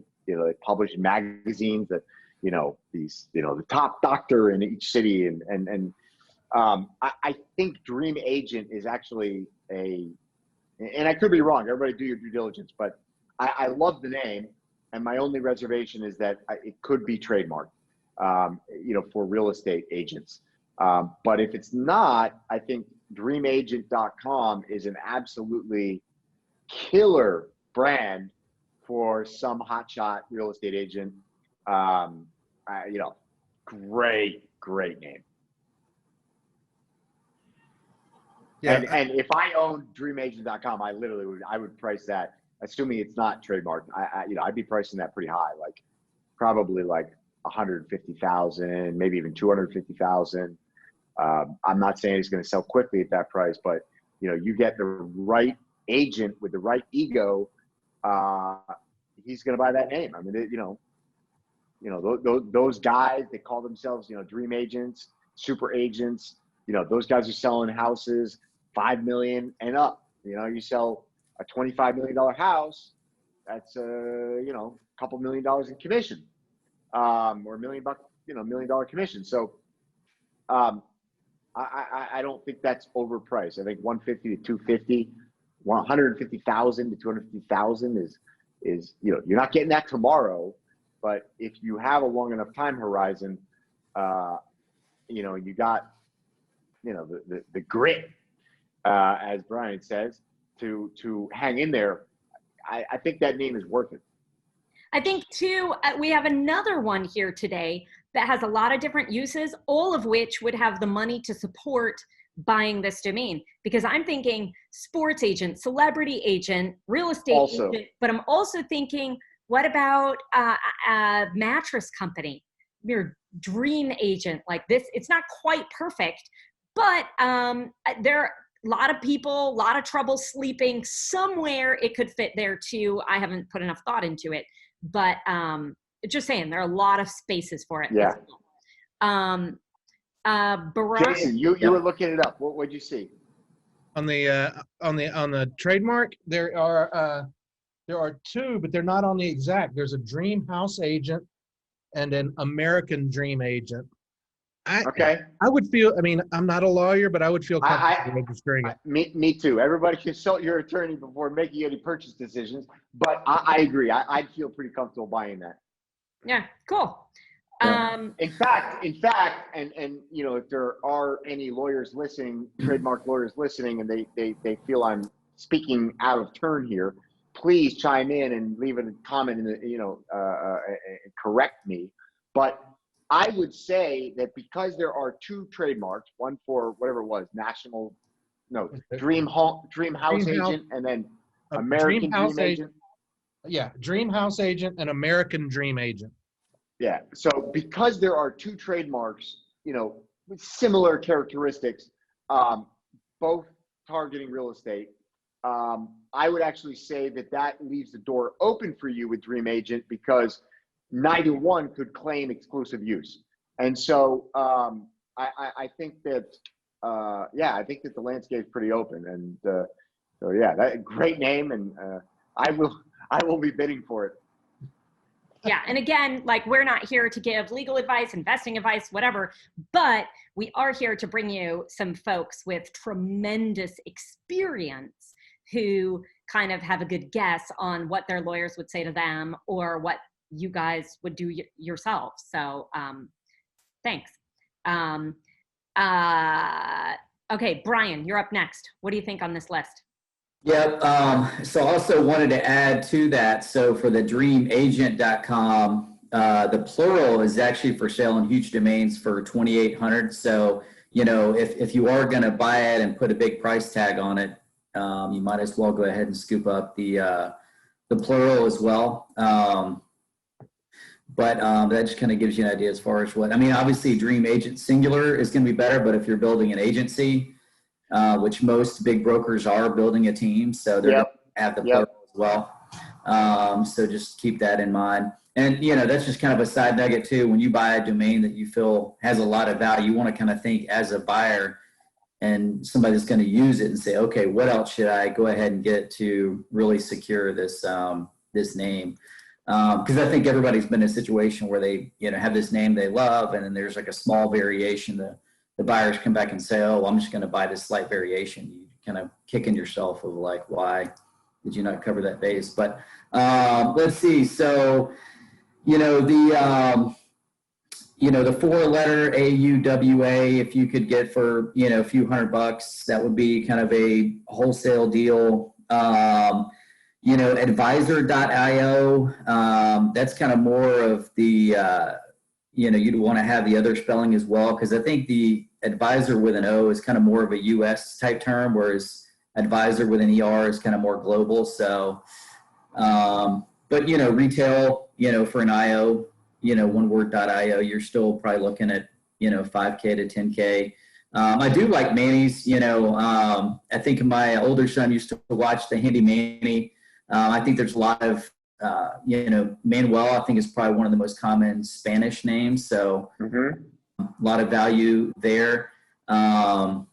publish magazines that, the top doctor in each city. And I think Dream Agent is actually and I could be wrong, everybody do your due diligence, but I love the name. And my only reservation is that it could be trademarked, for real estate agents. But if it's not, I think DreamAgent.com is an absolutely killer brand for some hotshot real estate agent. Great name. Yeah. And if I owned DreamAgent.com, I would price that, assuming it's not trademarked. I'd be pricing that pretty high, like probably like 150,000, maybe even 250,000. I'm not saying it's going to sell quickly at that price, but you get the right agent with the right ego, he's going to buy that name. I mean, those guys, they call themselves, dream agents, super agents. Those guys are selling houses $5 million and up. You sell a $25 million house, that's a couple $1 million in commission, or $1 million, $1 million commission. So I don't think that's overpriced. I think 150 to 250, 150,000 to 250,000 is you're not getting that tomorrow, but if you have a long enough time horizon, you got the grit, as Brian says, to hang in there. I think that name is worth it. I think too, we have another one here today that has a lot of different uses, all of which would have the money to support buying this domain. Because I'm thinking sports agent, celebrity agent, real estate Also. agent, but I'm also thinking, what about a mattress company? Your dream agent like this. It's not quite perfect, but there are a lot of people, a lot of trouble sleeping. Somewhere it could fit there too. I haven't put enough thought into it, but just saying there are a lot of spaces for it. Yeah. Barak, Jason, you were looking it up. What'd you see? On the trademark, there are two, but they're not on the exact. There's a dream house agent and an American dream agent. Okay. I would feel, I mean, I'm not a lawyer, but I would feel comfortable registering it. Me too. Everybody consult your attorney before making any purchase decisions. But I agree. I'd feel pretty comfortable buying that. yeah, cool. In fact, and if there are any lawyers listening, trademark lawyers listening, and they feel I'm speaking out of turn here, please chime in and leave a comment and correct me. But I would say that because there are two trademarks, one for whatever it was, Dream House Agent, and then American Dream Agent. Yeah, Dream House Agent and American Dream Agent. Yeah. So because there are two trademarks, with similar characteristics, both targeting real estate, I would actually say that leaves the door open for you with Dream Agent because neither one could claim exclusive use. And so I think that, I think that the landscape is pretty open. And so yeah, that great name, and I will be bidding for it. Yeah. And again, like, we're not here to give legal advice, investing advice, whatever, but we are here to bring you some folks with tremendous experience who kind of have a good guess on what their lawyers would say to them or what you guys would do yourselves. So thanks. Okay, Brian, you're up next. What do you think on this list? Yep. So I also wanted to add to that. So for the dreamagent.com, the plural is actually for sale on huge domains for $2,800. So, if you are going to buy it and put a big price tag on it, you might as well go ahead and scoop up the plural as well. But that just kind of gives you an idea as far as obviously Dream Agent singular is going to be better, but if you're building an agency, which most big brokers are building a team, so they're going to have the plural as well. So just keep that in mind. And, that's just kind of a side nugget too. When you buy a domain that you feel has a lot of value, you want to kind of think as a buyer and somebody that's going to use it and say, okay, what else should I go ahead and get to really secure this, this name? Because I think everybody's been in a situation where they, have this name they love, and then there's like a small variation. The buyers come back and say, oh, I'm just going to buy this slight variation. You kind of kicking yourself of like, why did you not cover that base? But let's see. So, the 4-letter AUWA, if you could get for, a few $100, that would be kind of a wholesale deal. Advisor.io, that's kind of more of the, you'd want to have the other spelling as well, because I think the advisor with an O is kind of more of a US type term, whereas advisor with an ER is kind of more global. So, but, retail, for an IO, oneword.io, you're still probably looking at, 5K to 10K. I do like Manny's, I think my older son used to watch the Handy Manny. I think there's a lot of, Manuel, I think is probably one of the most common Spanish names. So a lot of value there. Actually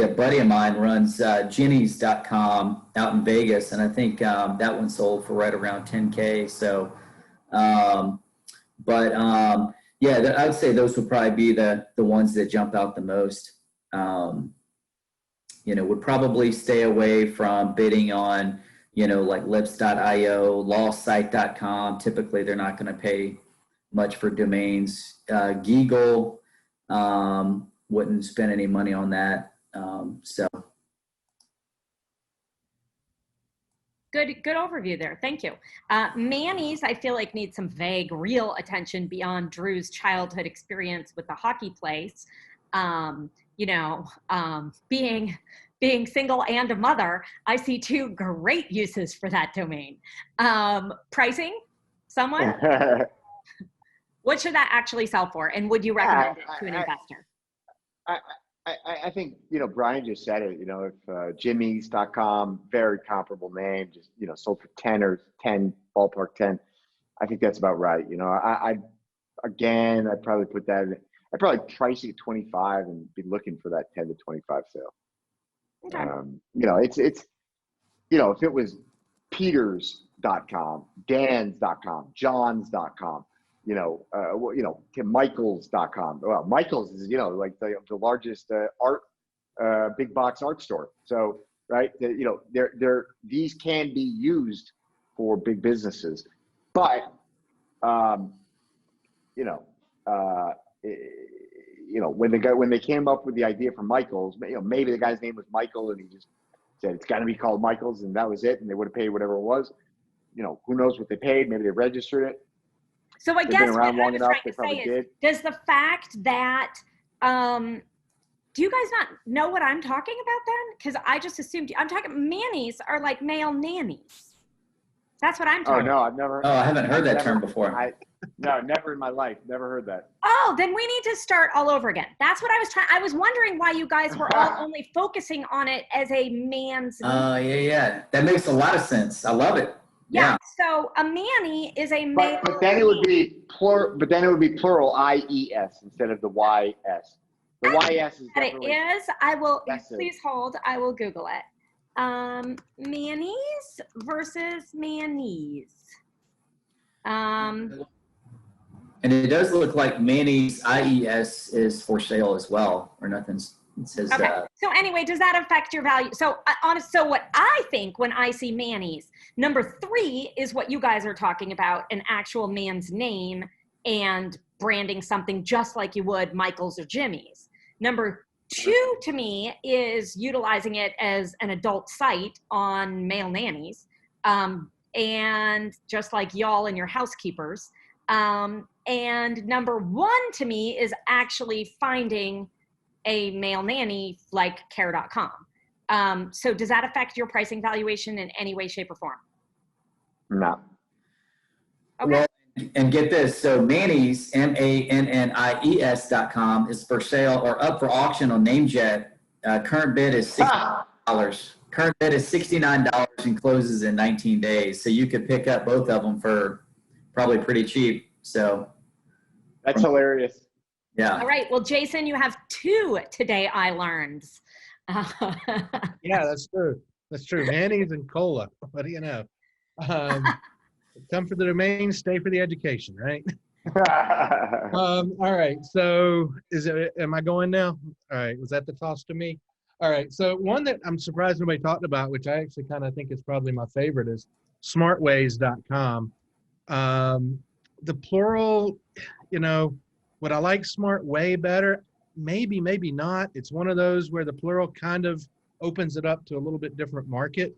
a buddy of mine runs Jenny's.com out in Vegas. And I think that one sold for right around 10K. So, yeah, I would say those would probably be the ones that jump out the most. Would probably stay away from bidding on, like lips.io, lawsite.com. Typically, they're not going to pay much for domains. Geagle, wouldn't spend any money on that. Good overview there. Thank you. Manny's, I feel like, needs some vague, real attention beyond Drew's childhood experience with the hockey place. Being single and a mother, I see two great uses for that domain. Pricing, someone? What should that actually sell for? And would you recommend it to an investor? I think, Brian just said it, if Jimmy's.com, very comparable name, just, sold for 10 or 10, ballpark 10. I think that's about right. I'd probably put that, I'd probably price it at 25 and be looking for that 10 to 25 sale. Okay. It's if it was Peters.com, Dan's.com, John's.com, Michaels.com. Well, Michaels is, like the largest art, big box art store. So, right, these can be used for big businesses, but, when they came up with the idea for Michaels, maybe the guy's name was Michael and he just said it's got to be called Michaels and that was it, and they would have paid whatever it was. Who knows what they paid? Maybe they registered it. So I guess what I was trying to say is, does the fact that, do you guys not know what I'm talking about then? Because I just assumed, I'm talking, Mannies are like male nannies. That's what I'm talking about. I've never. Oh, I haven't heard that term before. No, never in my life. Never heard that. Oh, then we need to start all over again. That's what I was wondering why you guys were all only focusing on it as a man's. Yeah. That makes a lot of sense. I love it. Yeah. So a Manny is a male. But then it would be plural. But then it would be plural IES instead of the YS. The YS is definitely. It is. I will. Please hold. I will Google it. Mannies versus Mannies. And it does look like Manny's IES is for sale as well, or nothing's. It says. Okay. So anyway, does that affect your value? So so what I think when I see Manny's, number 3 is what you guys are talking about, an actual man's name and branding something just like you would Michael's or Jimmy's. Number 2 to me is utilizing it as an adult site on male nannies, and just like y'all and your housekeepers. And number 1 to me is actually finding a male nanny like care.com. So does that affect your pricing valuation in any way, shape, or form? No. Okay. Well, and get this. So Mannies, MANNIES.com is for sale or up for auction on NameJet. Current bid is $69. Current bid is $69 and closes in 19 days. So you could pick up both of them for probably pretty cheap. So that's hilarious. Yeah. All right. Well, Jason, you have 2 today I learned. Yeah, that's true. That's true. Manny's and cola. What do you know? Come for the domain, stay for the education, right? All right. So am I going now? All right. Was that the toss to me? All right. So one that I'm surprised nobody talked about, which I actually kind of think is probably my favorite, is smartways.com. The plural, would I like smart way better? Maybe, maybe not. It's one of those where the plural kind of opens it up to a little bit different market.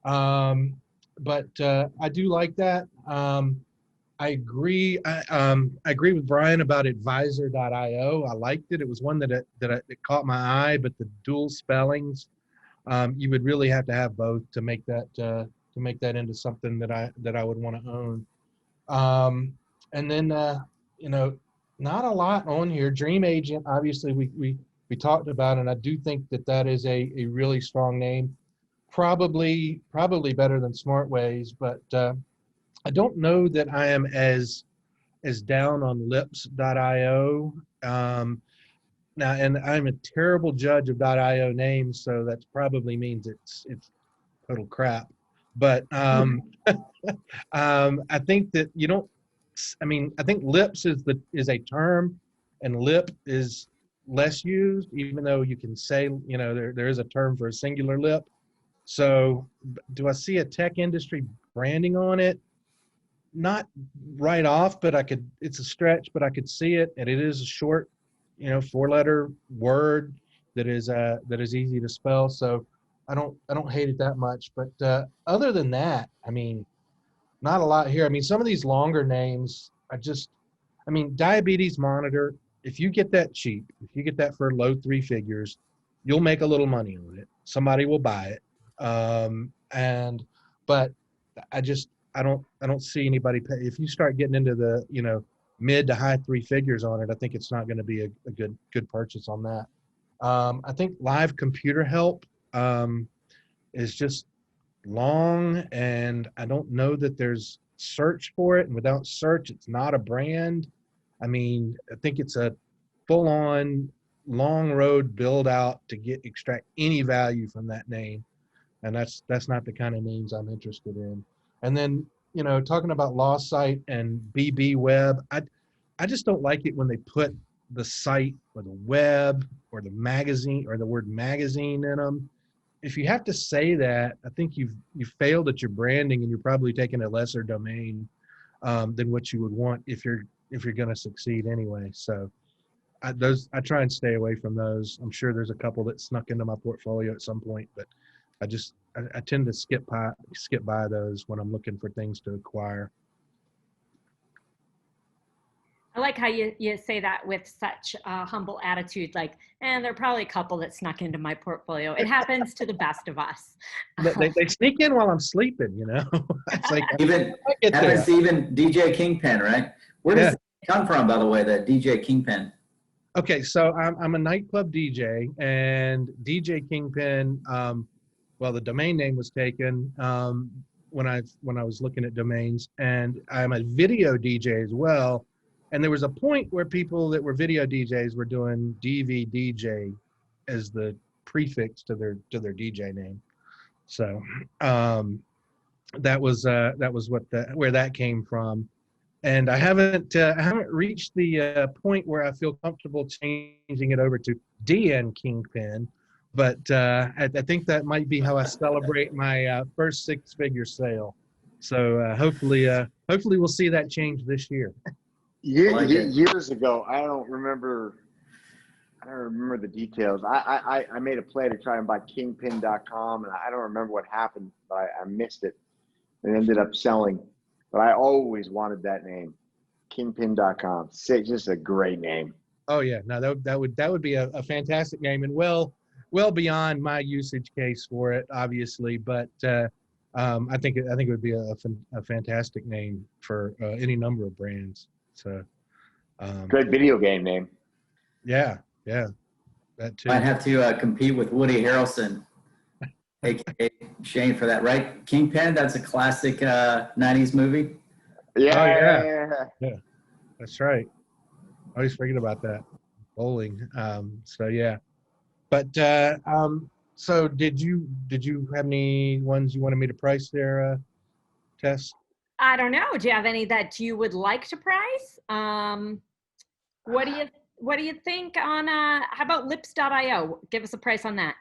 But I do like that. I agree. I agree with Brian about advisor.io. I liked it. It was one that it caught my eye, but the dual spellings, you would really have to have both to make that into something that I would want to own. and then you know, not a lot on here. Dream Agent, obviously, we talked about, and I do think that that is a really strong name. Probably better than Smart Ways, but I don't know that I am as down on lips.io. Now, and I'm a terrible judge of .io names, so that probably means it's total crap. But I think that you don't. I mean, I think lips is a term, and lip is less used, even though you can say, you know, there is a term for a singular lip. So, do I see a tech industry branding on it? Not right off, but it's a stretch, but I could see it, and it is a short, you know, 4-letter word that is easy to spell. So I don't hate it that much. But other than that, I mean, not a lot here. I mean, some of these longer names, I mean, diabetes monitor, if you get that cheap, if you get that for low 3 figures, you'll make a little money on it. Somebody will buy it. But I don't see anybody pay. If you start getting into the, you know, mid to high 3 figures on it, I think it's not going to be a good purchase on that. I think Live Computer Help is just long, and I don't know that there's search for it. And without search, it's not a brand. I mean, I think it's a full-on long road build out to extract any value from that name, and that's not the kind of names I'm interested in. And then, you know, talking about Lost Site and BB Web, I just don't like it when they put the site or the web or the magazine or the word magazine in them. If you have to say that, I think you've failed at your branding, and you're probably taking a lesser domain than what you would want if you're going to succeed anyway. So I try and stay away from those. I'm sure there's a couple that snuck into my portfolio at some point, but I tend to skip by those when I'm looking for things to acquire. I like how you say that with such a humble attitude, like, and there are probably a couple that snuck into my portfolio. It happens to the best of us. They sneak in while I'm sleeping, you know. It's like Even happens to even DJ Kingpin, right? Where does it come from, by the way, that DJ Kingpin? Okay, so I'm a nightclub DJ, and DJ Kingpin. Well, the domain name was taken when I was looking at domains, and I'm a video DJ as well. And there was a point where people that were video DJs were doing DVDJ as the prefix to their DJ name. So that was where that came from. And I haven't reached the point where I feel comfortable changing it over to DN Kingpin, but I think that might be how I celebrate my first 6-figure sale. So hopefully we'll see that change this year. Years ago, I don't remember the details. I made a play to try and buy kingpin.com, and I don't remember what happened, but I missed it. It ended up selling. But I always wanted that name, kingpin.com. It's just a great name. Oh yeah, no, that would be a fantastic name, and well beyond my usage case for it, obviously. But I think it would be a fantastic name for any number of brands. So great video game name. Yeah, that too. Might have to compete with Woody Harrelson, aka Shane, for that, right? Kingpin, that's a classic 90s movie. Yeah. That's right. I always forget about that. Bowling. So yeah, but so did you have any ones you wanted me to price there, Tess? I don't know. Do you have any that you would like to price? What do you think on how about lips.io? Give us a price on that.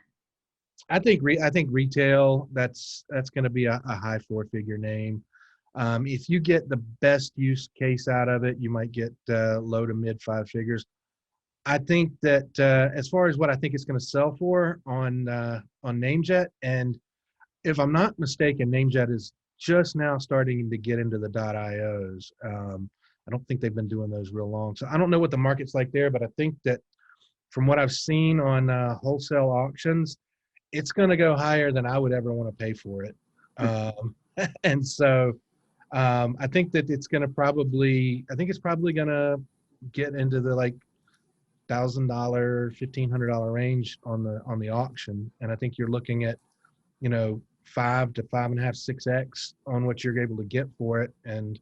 I think retail, that's going to be a high 4-figure name. If you get the best use case out of it, you might get low to mid 5 figures. I think that as far as what I think it's going to sell for on NameJet, and if I'm not mistaken, NameJet is just now starting to get into the .ios. I don't think they've been doing those real long. So I don't know what the market's like there, but I think that from what I've seen on wholesale auctions, it's going to go higher than I would ever want to pay for it. And so I think that it's going to probably, I think it's probably going to get into the like $1,000, $1,500 range on the auction. And I think you're looking at, 5 to 5.5, 6x on what you're able to get for it. And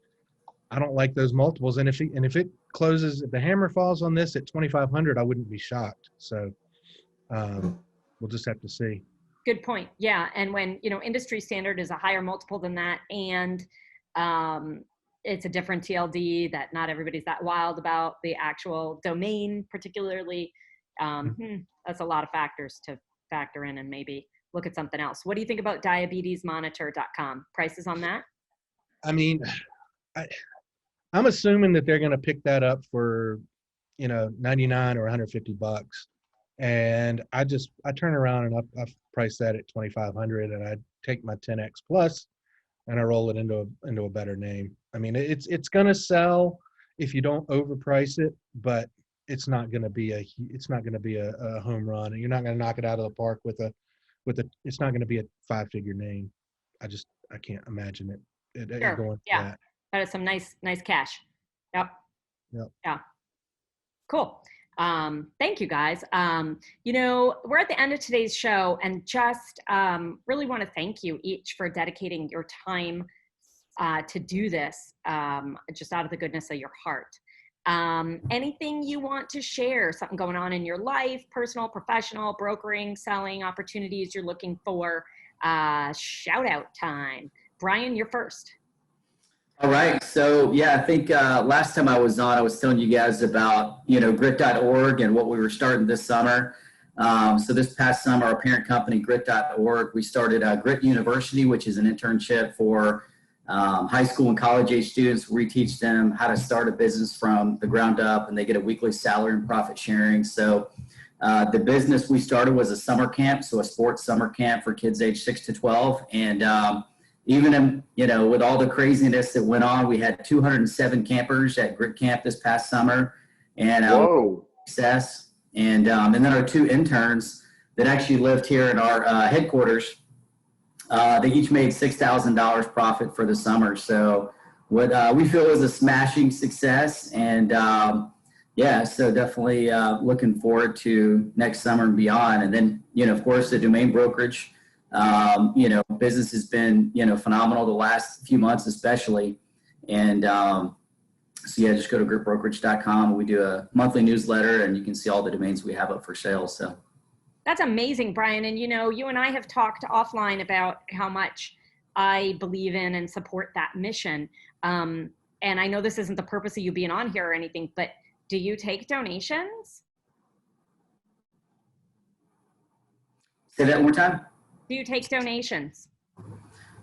I don't like those multiples. And if it closes, if the hammer falls on this at 2,500, I wouldn't be shocked. So we'll just have to see. Good point. Yeah. And when, industry standard is a higher multiple than that, and it's a different TLD that not everybody's that wild about, the actual domain particularly, that's a lot of factors to factor in and maybe look at something else. What do you think about diabetesmonitor.com? Prices on that? I mean, I'm assuming that they're going to pick that up for, 99 or $150. And I turn around and I price that at 2,500, and I take my 10X plus and I roll it into a better name. I mean, it's going to sell if you don't overprice it, but it's not going to be a home run, and you're not going to knock it out of the park with a, it's not going to be a 5-figure name. I can't imagine it Sure. going Yeah. that. That is some nice cash. Yep. Yeah. Cool. Thank you guys. We're at the end of today's show, and just really want to thank you each for dedicating your time to do this, just out of the goodness of your heart. Anything you want to share, something going on in your life, personal, professional, brokering, selling opportunities you're looking for, shout out time. Brian, you're first. All right. So, yeah, I think last time I was on, I was telling you guys about, grit.org and what we were starting this summer. So this past summer, our parent company, grit.org, we started Grit University, which is an internship for high school and college age students. We teach them how to start a business from the ground up, and they get a weekly salary and profit sharing. So the business we started was a summer camp, so a sports summer camp for kids age 6 to 12. And even with all the craziness that went on, we had 207 campers at Grit Camp this past summer, and success. And then our 2 interns that actually lived here in our headquarters, they each made $6,000 profit for the summer. So what we feel is a smashing success, and so definitely looking forward to next summer and beyond. And then of course the domain brokerage. Business has been, phenomenal the last few months, especially. And just go to gritbrokerage.com. We do a monthly newsletter, and you can see all the domains we have up for sale. So that's amazing, Brian. And, you and I have talked offline about how much I believe in and support that mission. And I know this isn't the purpose of you being on here or anything, but do you take donations? Say that one more time. Do you take donations?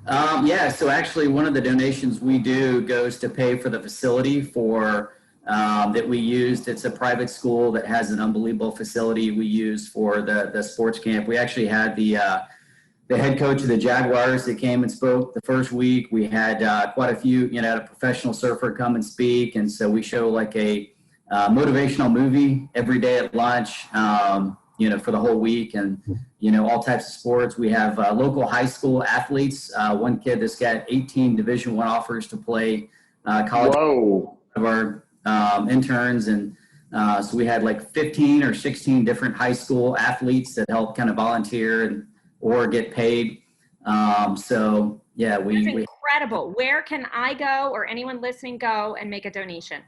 So actually one of the donations we do goes to pay for the facility for that we used. It's a private school that has an unbelievable facility we use for the sports camp. We actually had the head coach of the Jaguars that came and spoke the first week. We had quite a few, a professional surfer come and speak. And so we show like a motivational movie every day at lunch, for the whole week, and, all types of sports. We have local high school athletes. One kid that's got 18 Division I offers to play college. Whoa. Of our interns. And so we had like 15 or 16 different high school athletes that help kind of volunteer or get paid. That's incredible. Where can I go, or anyone listening go and make a donation?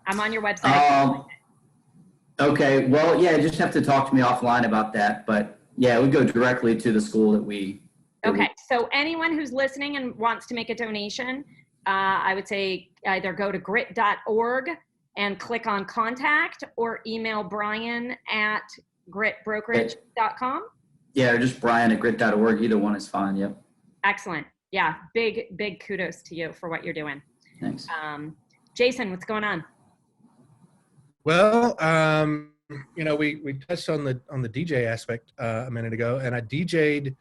I'm on your website. Okay. Well, just have to talk to me offline about that. But we go directly to the school that we. Okay. So anyone who's listening and wants to make a donation, I would say either go to grit.org and click on contact, or email Brian at gritbrokerage.com. Yeah, or just Brian at grit.org. Either one is fine. Yep. Excellent. Yeah. Big kudos to you for what you're doing. Thanks. Jason, what's going on? Well, we touched on the DJ aspect a minute ago, and I DJ'd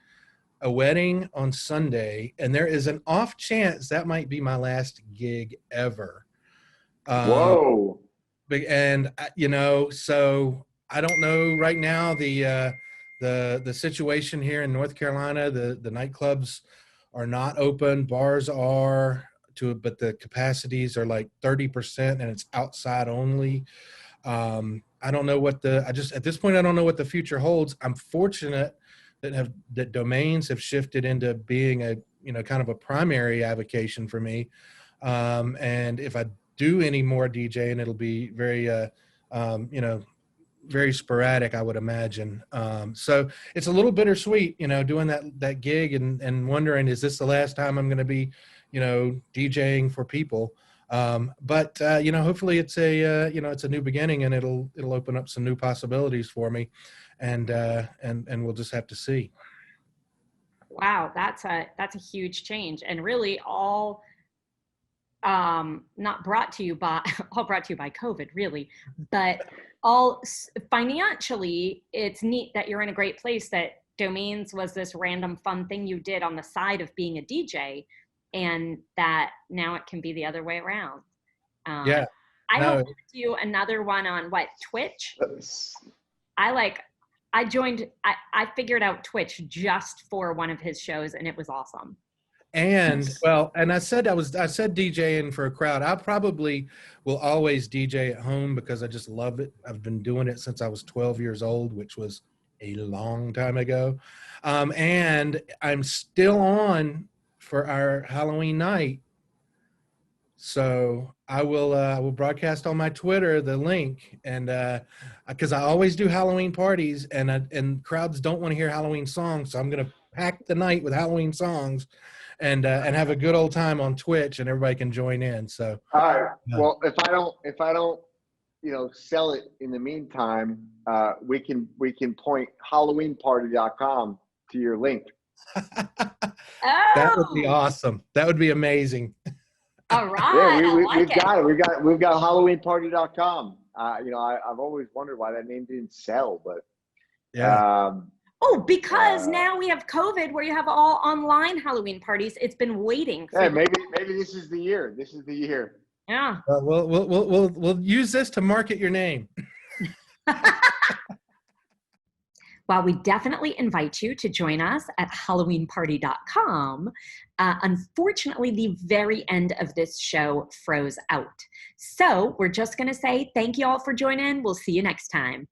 a wedding on Sunday, and there is an off chance that might be my last gig ever. Whoa. And so I don't know right now the situation here in North Carolina. The nightclubs are not open, bars are, but the capacities are like 30% and it's outside only. I don't know what at this point, I don't know what the future holds. I'm fortunate that domains have shifted into being a, kind of a primary avocation for me. And if I do any more DJing, it'll be very, very sporadic, I would imagine. So it's a little bittersweet, doing that gig and wondering, is this the last time I'm going to be, DJing for people? But hopefully it's a new beginning, and it'll open up some new possibilities for me, and we'll just have to see. Wow, that's a huge change, and really all not brought to you by all brought to you by COVID, really, but all financially, it's neat that you're in a great place, that domains was this random fun thing you did on the side of being a DJ, and that now it can be the other way around. Yeah. I hope to do another one on Twitch. I figured out Twitch just for one of his shows, and it was awesome. And I said DJing for a crowd. I probably will always DJ at home because I just love it. I've been doing it since I was 12 years old, which was a long time ago. And I'm still on for our Halloween night. So I will broadcast on my Twitter the link, and because I always do Halloween parties, and crowds don't want to hear Halloween songs, so I'm gonna pack the night with Halloween songs, and have a good old time on Twitch, and everybody can join in. So all right. Well, if I don't sell it in the meantime, we can point HalloweenParty.com to your link. That would be awesome. That would be amazing. All right. Yeah, we've got it. We've got HalloweenParty.com. I've always wondered why that name didn't sell, but yeah. Because now we have COVID, where you have all online Halloween parties. It's been waiting. Maybe this is the year. This is the year. Yeah. We'll use this to market your name. While we definitely invite you to join us at HalloweenParty.com, unfortunately, the very end of this show froze out. So we're just going to say thank you all for joining. We'll see you next time.